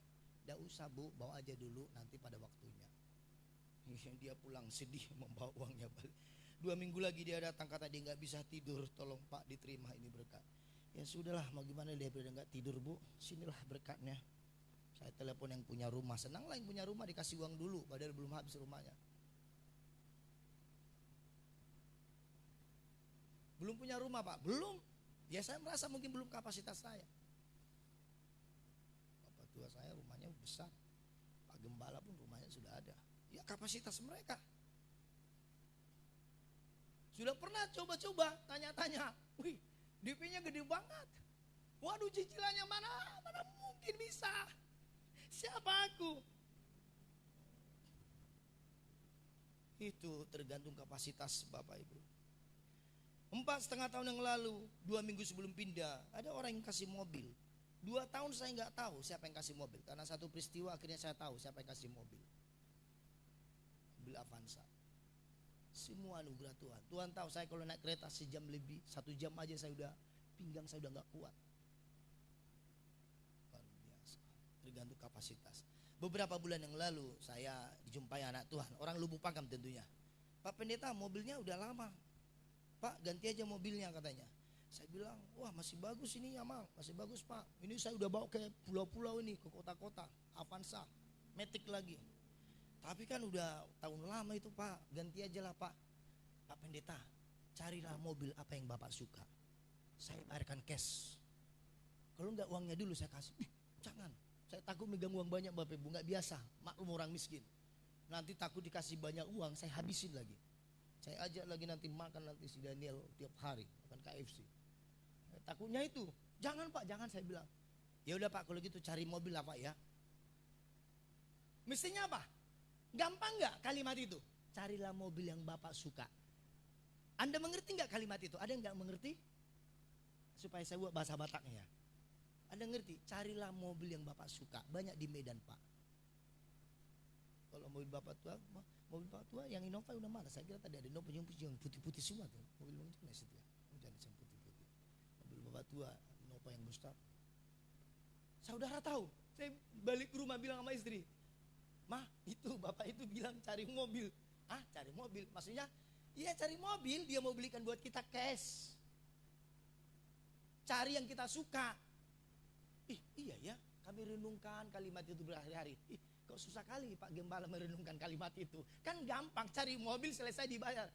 Enggak usah Bu, bawa aja dulu, nanti pada waktunya. Dia pulang sedih membawa uangnya balik. 2 minggu lagi dia datang, kata dia nggak bisa tidur, tolong Pak diterima ini berkat. Ya sudahlah, mau gimana, dia bilang nggak tidur Bu, sinilah berkatnya. Saya telepon yang punya rumah, senanglah yang punya rumah dikasih uang dulu, padahal belum habis rumahnya. Belum punya rumah Pak, belum. Ya saya merasa mungkin belum kapasitas saya. Bapak tua saya rumahnya besar, Pak Gembala pun rumahnya sudah ada. Ya kapasitas mereka. Sudah pernah coba-coba, tanya-tanya, wih DP-nya gede banget. Waduh cicilannya mana mungkin bisa. Siapa aku? Itu tergantung kapasitas Bapak Ibu. 4,5 tahun yang lalu, 2 minggu sebelum pindah, ada orang yang kasih mobil. 2 tahun saya nggak tahu siapa yang kasih mobil, karena satu peristiwa akhirnya saya tahu siapa yang kasih mobil. Mobil Avanza. Semua anugerah Tuhan. Tuhan tahu saya kalau naik kereta sejam lebih, 1 jam aja saya udah pinggang saya udah nggak kuat. Luar biasa. Tergantung kapasitas. Beberapa bulan yang lalu saya dijumpai anak Tuhan, orang Lubuk Pakam tentunya. Pak Pendeta, mobilnya udah lama. Pak ganti aja mobilnya katanya. Saya bilang, wah masih bagus ini ya Mang, masih bagus Pak. Ini saya udah bawa ke pulau-pulau ini, ke kota-kota, Avanza, Matic lagi. Tapi kan udah tahun lama itu Pak, ganti aja lah Pak. Pak Pendeta, carilah mobil apa yang Bapak suka. Saya bayarkan cash. Kalau enggak uangnya dulu saya kasih. Jangan, saya takut megang uang banyak Bapak Ibu, enggak biasa, maklum orang miskin. Nanti takut dikasih banyak uang, saya habisin lagi. Saya ajak lagi nanti makan nanti si Daniel tiap hari, makan KFC. Takutnya itu, jangan Pak, jangan saya bilang. Ya udah Pak, kalau gitu cari mobil lah Pak ya. Mestinya apa? Gampang nggak kalimat itu? Carilah mobil yang Bapak suka. Anda mengerti nggak kalimat itu? Ada yang nggak mengerti? Supaya saya buat bahasa Bataknya. Anda ngerti? Carilah mobil yang Bapak suka. Banyak di Medan Pak. Kalau mobil Bapak tua yang Innova udah mana? Saya kira tadi ada Innova yang putih-putih semua tuh. Mobil mana situ ya? Jangan yang putih-putih. Mobil Bapak tua Innova yang besar. Saudara tahu? Saya balik ke rumah bilang sama istri, Mah, itu bapak itu bilang cari mobil. Ah, cari mobil. Maksudnya, iya cari mobil, dia mau belikan buat kita cash. Cari yang kita suka. Iya ya, kami renungkan kalimat itu berhari-hari. Kok susah kali Pak Gembala merenungkan kalimat itu. Kan gampang, cari mobil selesai dibayar.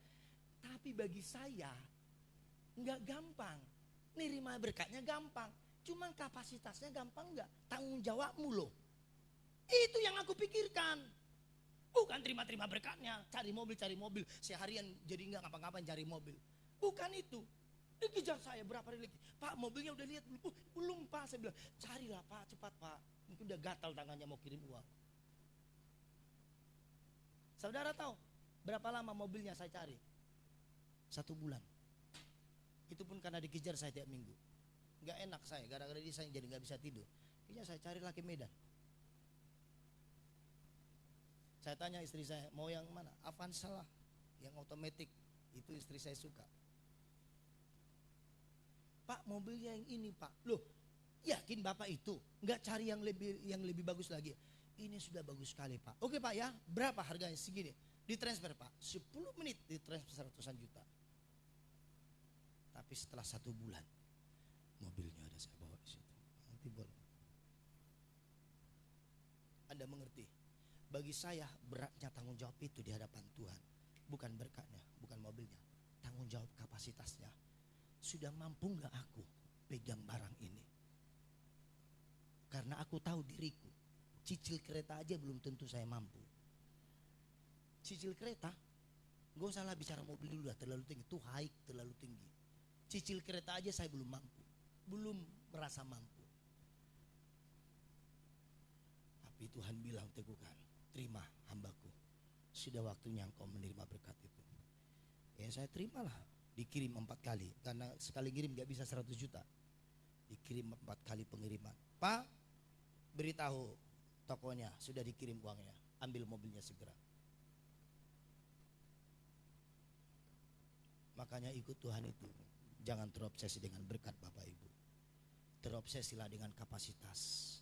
Tapi bagi saya, nggak gampang. Nerima berkatnya gampang. Cuman kapasitasnya gampang nggak? Tanggung jawabmu loh. Itu yang aku pikirkan. Bukan terima-terima berkatnya, cari mobil. Seharian jadi nggak ngapa-ngapain cari mobil. Bukan itu. Dikejar saya berapa kali lagi. Pak mobilnya udah lihat belum? Belum Pak. Saya bilang carilah Pak, cepat Pak. Mungkin udah gatal tangannya mau kirim uang. Saudara tahu berapa lama mobilnya saya cari? 1 bulan. Itu pun karena dikejar saya tiap minggu. Nggak enak saya, gara-gara dia saya jadi nggak bisa tidur. Akhirnya saya cari lagi Medan. Saya tanya istri saya, mau yang mana? Avanza lah, yang otomatis. Itu istri saya suka. Pak, mobilnya yang ini Pak. Loh, yakin Bapak itu? Nggak cari yang lebih bagus lagi? Ini sudah bagus sekali Pak. Oke Pak ya, berapa harganya? Segini. Ditransfer Pak, 10 menit ditransfer ratusan juta. Tapi setelah 1 bulan, mobilnya ada saya bawa di situ. Nanti boleh. Anda mengerti? Bagi saya beratnya tanggung jawab itu di hadapan Tuhan. Bukan berkatnya, bukan mobilnya. Tanggung jawab kapasitasnya. Sudah mampu gak aku pegang barang ini? Karena aku tahu diriku. Cicil kereta aja belum tentu saya mampu. Cicil kereta, gak usah lah bicara mobil dulu lah, terlalu tinggi. Itu high, terlalu tinggi. Cicil kereta aja saya belum mampu. Belum merasa mampu. Tapi Tuhan bilang teguhkan. Terima hambaku, sudah waktunya engkau menerima berkat itu. Ya saya terimalah, dikirim 4 kali. Karena sekali kirim gak bisa 100 juta. Dikirim 4 kali pengiriman. Pak, beritahu tokonya sudah dikirim uangnya, ambil mobilnya segera. Makanya ikut Tuhan itu jangan terobsesi dengan berkat Bapak Ibu, terobsesilah dengan kapasitas.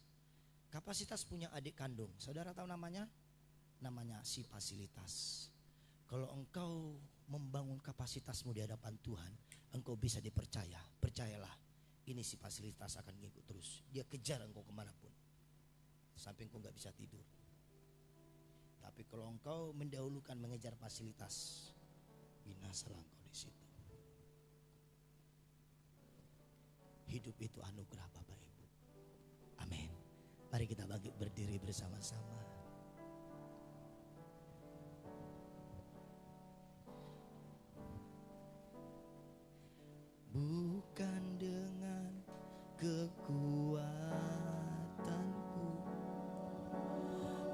Kapasitas punya adik kandung, saudara tahu namanya? Namanya si fasilitas. Kalau engkau membangun kapasitasmu di hadapan Tuhan, engkau bisa dipercaya. Percayalah, ini si fasilitas akan ngikut terus. Dia kejar engkau kemanapun, sampai engkau gak bisa tidur. Tapi kalau engkau mendahulukan mengejar fasilitas, binasalah engkau di situ. Hidup itu anugerah Bapak Ibu. Amin. Mari kita berdiri bersama-sama. Bukan dengan kekuatanku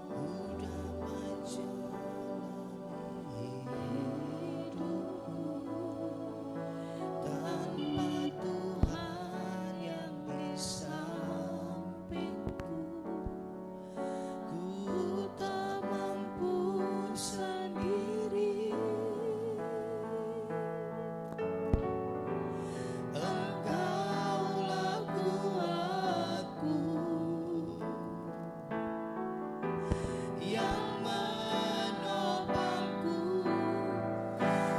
ku dapat jalani hidupku, tanpa Tuhan yang di sampingku ku tak mampu sendiri. Engkaulah kuatku yang menopangku.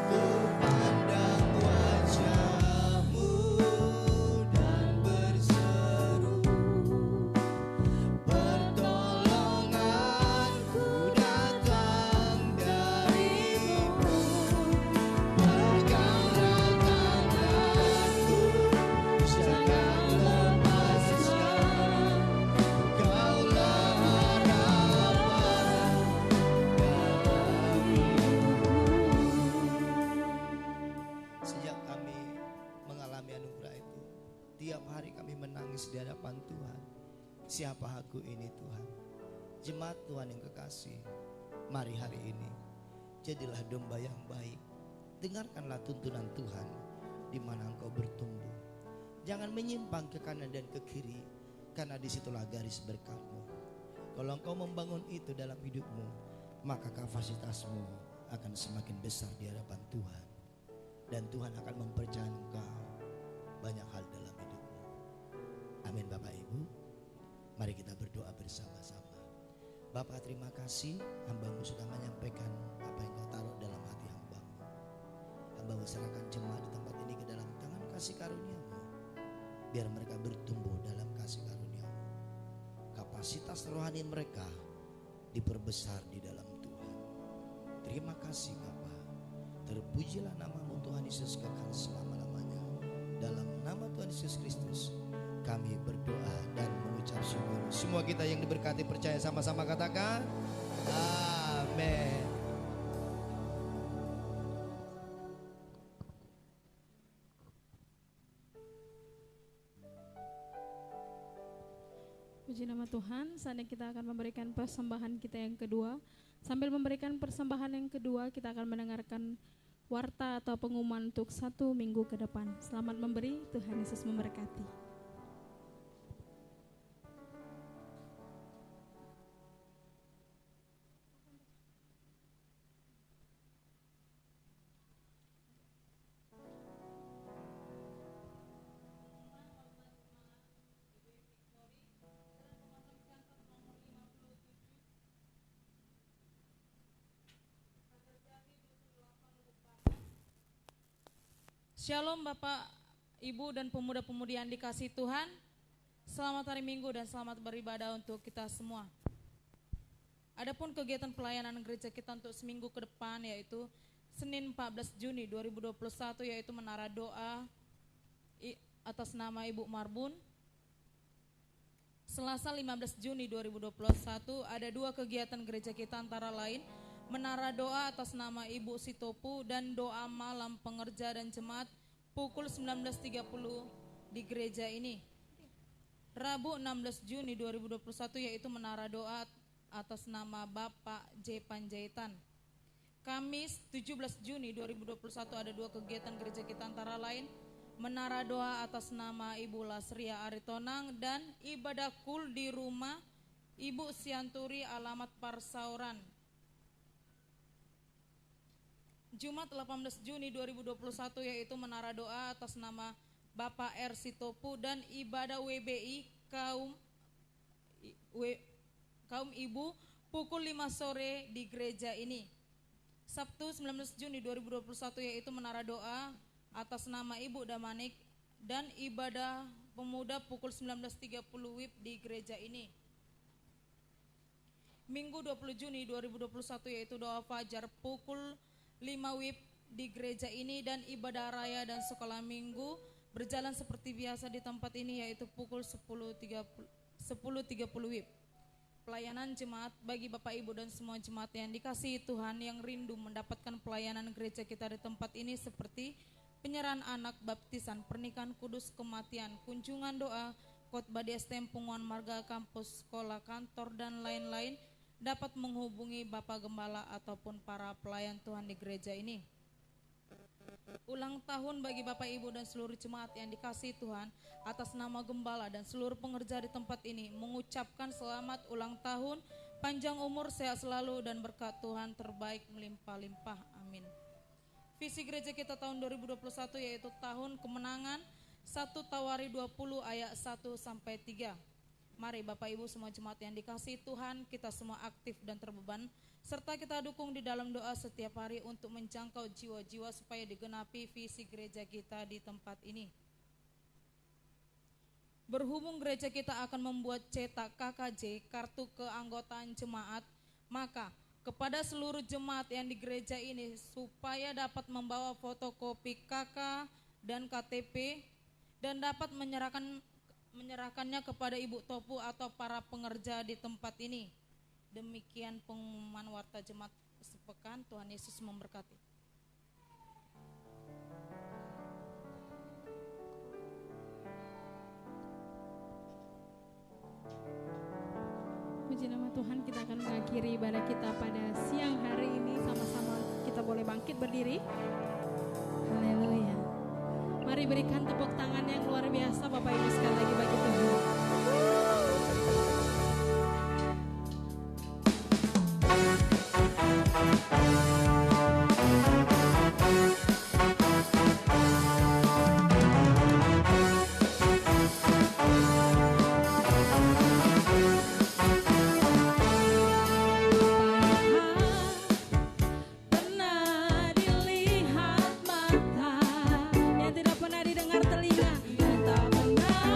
Ku pandang wajah-Mu dan berseru, pertolonganku datang dari-Mu. Peganglah tanganku, jangan lepaskan. Kaulah harapan dalam hidupku. Sejak kami mengalami anugerah itu, tiap hari kami menangis di hadapan Tuhan. Siapa aku ini Tuhan? Jemaat Tuhan yang kekasih, mari hari ini jadilah domba yang baik. Dengarkanlah tuntunan Tuhan di mana engkau bertumbuh. Jangan menyimpang ke kanan dan ke kiri, karena disitulah garis berkatmu. Kalau engkau membangun itu dalam hidupmu, maka kapasitasmu akan semakin besar di hadapan Tuhan. Dan Tuhan akan mempercayakan engkau banyak hal dalam hidupmu. Amin Bapak Ibu. Mari kita berdoa bersama-sama. Bapak, terima kasih, hamba-Mu sudah menyampaikan apa yang Kau taruh dalam hati hamba-Mu. Hamba-Mu serahkan jemaat di tempat ini ke dalam tangan kasih karunia-Mu, biar mereka bertumbuh dalam kasih karunia-Mu. Kapasitas rohani mereka diperbesar di dalam Tuhan. Terima kasih Bapa. Terpujilah nama-Mu Tuhan Yesus kekal selama-lamanya. Dalam nama Tuhan Yesus Kristus kami berdoa dan mengucap syukur. Semua kita yang diberkati percaya sama-sama katakan amin. Puji nama Tuhan. Saatnya kita akan memberikan persembahan kita yang kedua. Sambil memberikan persembahan yang kedua, kita akan mendengarkan warta atau pengumuman untuk 1 minggu ke depan. Selamat memberi, Tuhan Yesus memberkati. Shalom Bapak, Ibu dan pemuda-pemudi yang dikasihi Tuhan. Selamat hari Minggu dan selamat beribadah untuk kita semua. Adapun kegiatan pelayanan gereja kita untuk seminggu ke depan yaitu Senin 14 Juni 2021 yaitu menara doa atas nama Ibu Marbun. Selasa 15 Juni 2021 ada 2 kegiatan gereja kita antara lain menara doa atas nama Ibu Sitopu dan doa malam pengerja dan jemaat pukul 19.30 di gereja ini. Rabu 16 Juni 2021 yaitu menara doa atas nama Bapak J. Panjaitan. Kamis 17 Juni 2021 ada 2 kegiatan gereja kita antara lain menara doa atas nama Ibu Lasria Aritonang dan ibadah kul di rumah Ibu Sianturi alamat Parsauran. Jumat 18 Juni 2021 yaitu menara doa atas nama Bapak R. Sitopu dan ibadah WBI kaum ibu pukul 5 sore di gereja ini. Sabtu 19 Juni 2021 yaitu menara doa atas nama Ibu Damanik dan ibadah pemuda pukul 19.30 WIB di gereja ini. Minggu 20 Juni 2021 yaitu doa fajar pukul 5 WIB di gereja ini dan ibadah raya dan sekolah minggu berjalan seperti biasa di tempat ini yaitu pukul 10.30 WIB. Pelayanan jemaat bagi Bapak Ibu dan semua jemaat yang dikasihi Tuhan yang rindu mendapatkan pelayanan gereja kita di tempat ini seperti penyerahan anak, baptisan, pernikahan kudus, kematian, kunjungan doa, khotbah di STM, pengumuman marga, kampus, sekolah, kantor, dan lain-lain dapat menghubungi Bapak Gembala ataupun para pelayan Tuhan di gereja ini. Ulang tahun bagi Bapak Ibu dan seluruh jemaat yang dikasihi Tuhan atas nama Gembala dan seluruh pengerja di tempat ini mengucapkan selamat ulang tahun, panjang umur, sehat selalu dan berkat Tuhan terbaik melimpah-limpah. Amin. Visi gereja kita tahun 2021 yaitu tahun kemenangan 1 Tawari 20 ayat 1 sampai 3. Mari Bapak Ibu semua jemaat yang dikasihi Tuhan, kita semua aktif dan terbeban serta kita dukung di dalam doa setiap hari untuk menjangkau jiwa-jiwa supaya digenapi visi gereja kita di tempat ini. Berhubung gereja kita akan membuat cetak KKJ, kartu keanggotaan jemaat, maka kepada seluruh jemaat yang di gereja ini supaya dapat membawa fotokopi KK dan KTP dan dapat menyerahkannya kepada Ibu Topu atau para pengerja di tempat ini. Demikian pengumuman warta jemaat sepekan. Tuhan Yesus memberkati. Puji nama Tuhan, kita akan mengakhiri ibadah kita pada siang hari ini. Sama-sama kita boleh bangkit berdiri. Haleluya. Mari berikan tepuk tangan yang luar biasa Bapak Ibu sekali lagi bagi Tuhan. Pernah dilihat mata yang tidak pernah didengar telinga, yang tak pernah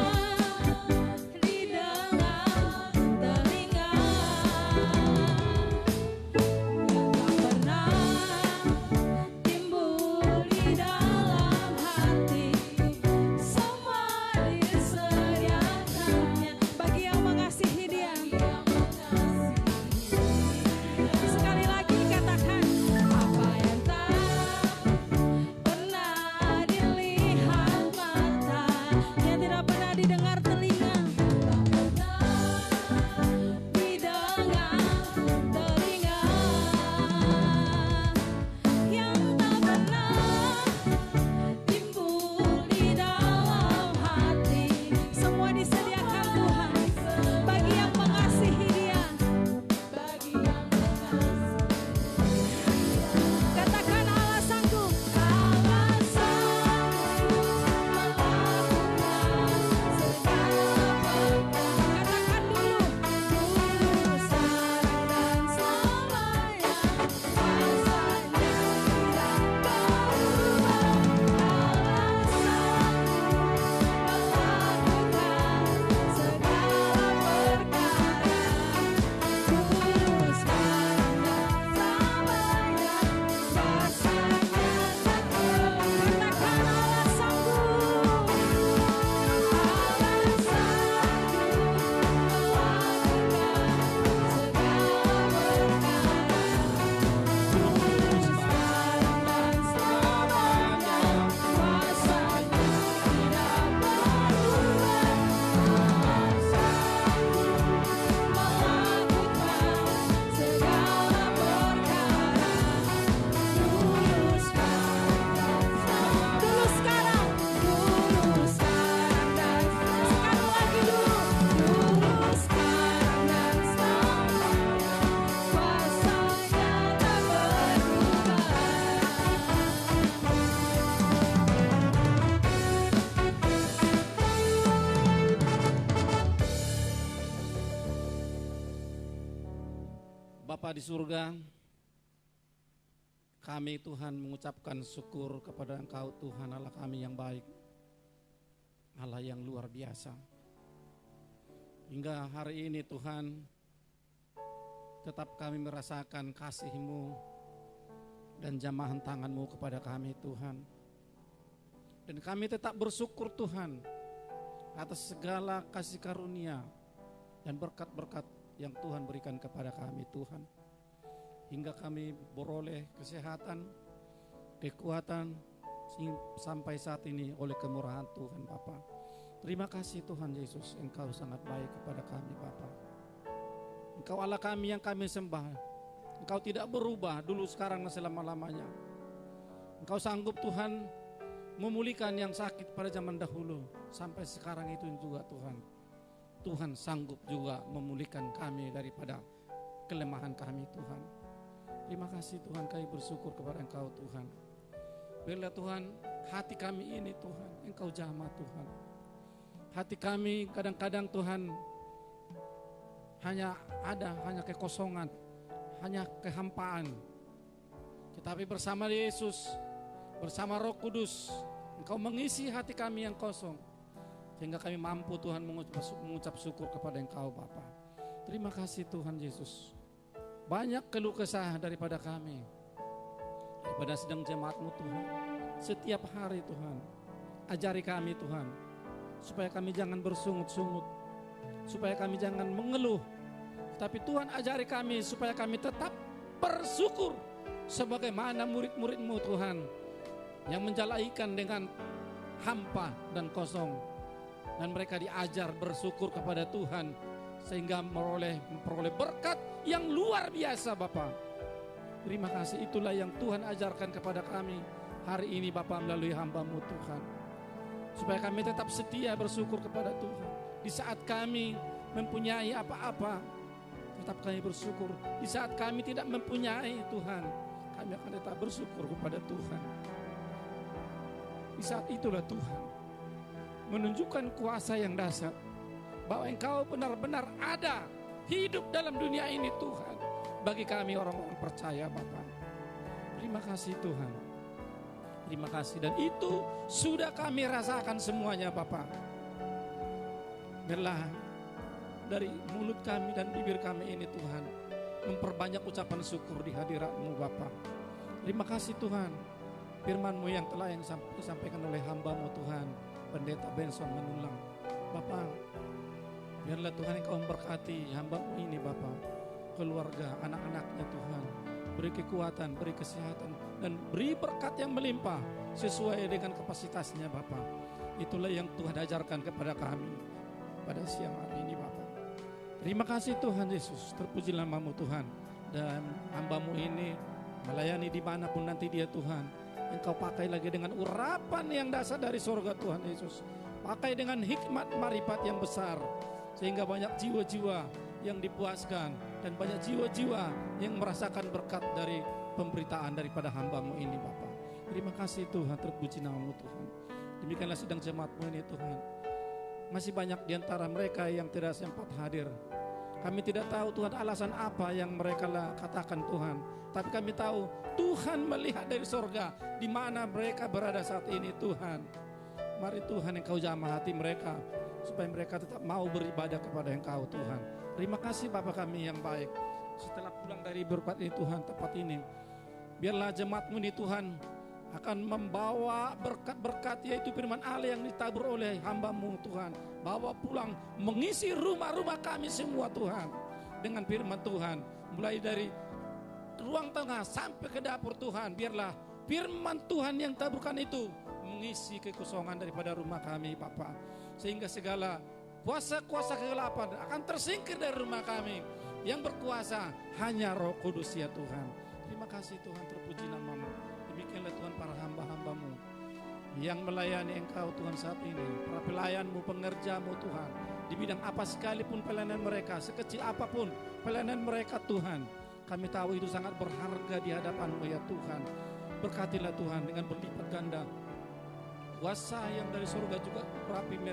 Bapa di surga, kami Tuhan mengucapkan syukur kepada Engkau Tuhan Allah kami yang baik, Allah yang luar biasa. Hingga hari ini Tuhan, tetap kami merasakan kasih-Mu dan jamahan tangan-Mu kepada kami Tuhan. Dan kami tetap bersyukur Tuhan atas segala kasih karunia dan berkat-berkat yang Tuhan berikan kepada kami Tuhan. Hingga kami beroleh kesehatan, kekuatan sampai saat ini oleh kemurahan Tuhan Bapa. Terima kasih Tuhan Yesus, Engkau sangat baik kepada kami Bapa. Engkau Allah kami yang kami sembah. Engkau tidak berubah dulu, sekarang dan selama-lamanya. Engkau sanggup Tuhan memulihkan yang sakit pada zaman dahulu sampai sekarang itu juga Tuhan. Tuhan sanggup juga memulihkan kami daripada kelemahan kami Tuhan. Terima kasih Tuhan, kami bersyukur kepada Engkau Tuhan. Biarlah Tuhan hati kami ini Tuhan, Engkau jamah Tuhan. Hati kami kadang-kadang Tuhan hanya kekosongan, hanya kehampaan. Tetapi bersama Yesus, bersama Roh Kudus, Engkau mengisi hati kami yang kosong, sehingga kami mampu Tuhan mengucap syukur kepada Engkau Bapa. Terima kasih Tuhan Yesus. Banyak keluh kesah daripada kami, daripada sedang jemaat-Mu Tuhan. Setiap hari Tuhan, ajari kami Tuhan, supaya kami jangan bersungut-sungut, supaya kami jangan mengeluh. Tapi Tuhan ajari kami supaya kami tetap bersyukur, sebagaimana murid-murid-Mu Tuhan, yang menjalaikan dengan hampa dan kosong. Dan mereka diajar bersyukur kepada Tuhan, sehingga memperoleh berkat yang luar biasa Bapa. Terima kasih, itulah yang Tuhan ajarkan kepada kami hari ini Bapa melalui hamba-Mu Tuhan. Supaya kami tetap setia bersyukur kepada Tuhan. Di saat kami mempunyai apa-apa, tetap kami bersyukur. Di saat kami tidak mempunyai Tuhan, kami akan tetap bersyukur kepada Tuhan. Di saat itulah Tuhan menunjukkan kuasa yang dahsyat, bahwa Engkau benar-benar ada, hidup dalam dunia ini Tuhan, bagi kami orang-orang percaya Bapa. Terima kasih Tuhan. Terima kasih, dan itu sudah kami rasakan semuanya Bapa. Biarlah dari mulut kami dan bibir kami ini Tuhan, memperbanyak ucapan syukur di hadirat-Mu Bapa. Terima kasih Tuhan, firman-Mu yang telah disampaikan oleh hamba-Mu Tuhan, Pendeta Benson Menulang Bapa. Biarlah Tuhan Engkau memberkati hamba-Mu ini Bapa, keluarga, anak-anaknya Tuhan. Beri kekuatan, beri kesehatan, dan beri berkat yang melimpah sesuai dengan kapasitasnya Bapa. Itulah yang Tuhan ajarkan kepada kami pada siang hari ini Bapa. Terima kasih Tuhan Yesus, terpuji nama-Mu Tuhan. Dan hamba-Mu ini melayani dimanapun nanti dia Tuhan, Engkau pakai lagi dengan urapan yang dasar dari surga Tuhan Yesus. Pakai dengan hikmat marifat yang besar, sehingga banyak jiwa-jiwa yang dipuaskan, dan banyak jiwa-jiwa yang merasakan berkat dari pemberitaan daripada hamba-Mu ini Bapa. Terima kasih Tuhan, terpuji nama-Mu Tuhan. Demikianlah sidang jemaat-Mu ini Tuhan. Masih banyak di antara mereka yang tidak sempat hadir. Kami tidak tahu Tuhan alasan apa yang mereka katakan Tuhan, tapi kami tahu Tuhan melihat dari sorga di mana mereka berada saat ini Tuhan. Mari Tuhan Engkau jamah hati mereka, supaya mereka tetap mau beribadah kepada Engkau Tuhan. Terima kasih Bapa kami yang baik. Setelah pulang dari berkat ini Tuhan, tempat ini, biarlah jemaat-Mu ini Tuhan akan membawa berkat-berkat, yaitu firman Allah yang ditabur oleh hamba-Mu Tuhan. Bawa pulang mengisi rumah-rumah kami semua Tuhan dengan firman Tuhan. Mulai dari ruang tengah sampai ke dapur Tuhan, biarlah firman Tuhan yang taburkan itu mengisi kekosongan daripada rumah kami Bapa. Sehingga segala kuasa-kuasa kegelapan akan tersingkir dari rumah kami. Yang berkuasa hanya Roh Kudus ya Tuhan. Terima kasih Tuhan, terpuji nama-Mu. Demikianlah Tuhan para hamba-hamba-Mu yang melayani Engkau Tuhan saat ini. Para pelayan-Mu, pengerja-Mu Tuhan, di bidang apa sekalipun pelayanan mereka, sekecil apapun pelayanan mereka Tuhan, kami tahu itu sangat berharga di hadapan-Mu ya Tuhan. Berkatilah Tuhan dengan berlipat ganda kuasa yang dari surga juga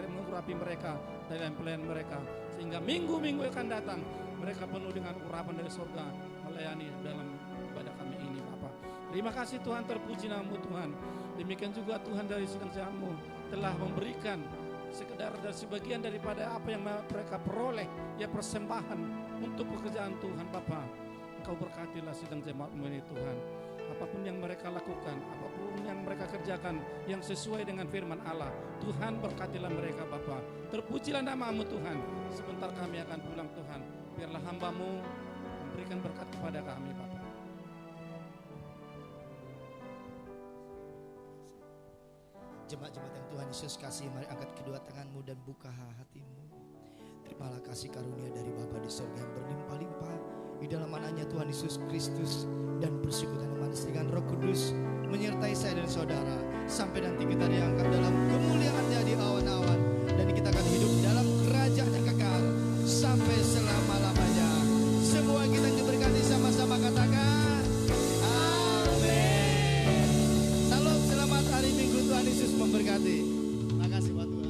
mengurapi mereka dalam pelayanan mereka, sehingga minggu-minggu akan datang mereka penuh dengan urapan dari surga melayani dalam ibadah kami ini Bapa. Terima kasih Tuhan, terpuji nama-Mu Tuhan. Demikian juga Tuhan dari sidang jemaat-Mu telah memberikan sekedar dan sebagian daripada apa yang mereka peroleh, ya persembahan untuk pekerjaan Tuhan Bapa. Engkau berkatilah sidang jemaat-Mu ini Tuhan. Apapun yang mereka lakukan, apapun yang mereka kerjakan yang sesuai dengan firman Allah, Tuhan berkatilah mereka Bapa. Terpujilah nama-Mu Tuhan. Sebentar kami akan pulang Tuhan. Biarlah hamba-Mu memberikan berkat kepada kami Bapa. Jemaat-jemaat yang Tuhan Yesus kasih, mari angkat kedua tanganmu dan buka hatimu. Terimalah kasih karunia dari Bapa di surga yang berlimpah-limpah di dalam anaknya Tuhan Yesus Kristus, dan persekutuan manis dengan Roh Kudus menyertai saya dan saudara sampai nanti kita diangkat dalam kemuliaan-Nya di awan-awan, dan kita akan hidup dalam kerajaan yang kekal sampai selama-lamanya. Semua kita diberkati, sama-sama katakan amin. Salam, selamat hari Minggu, Tuhan Yesus memberkati. Makasih buat Tuhan.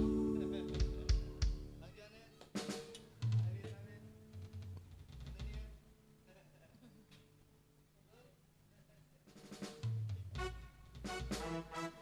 Thank you.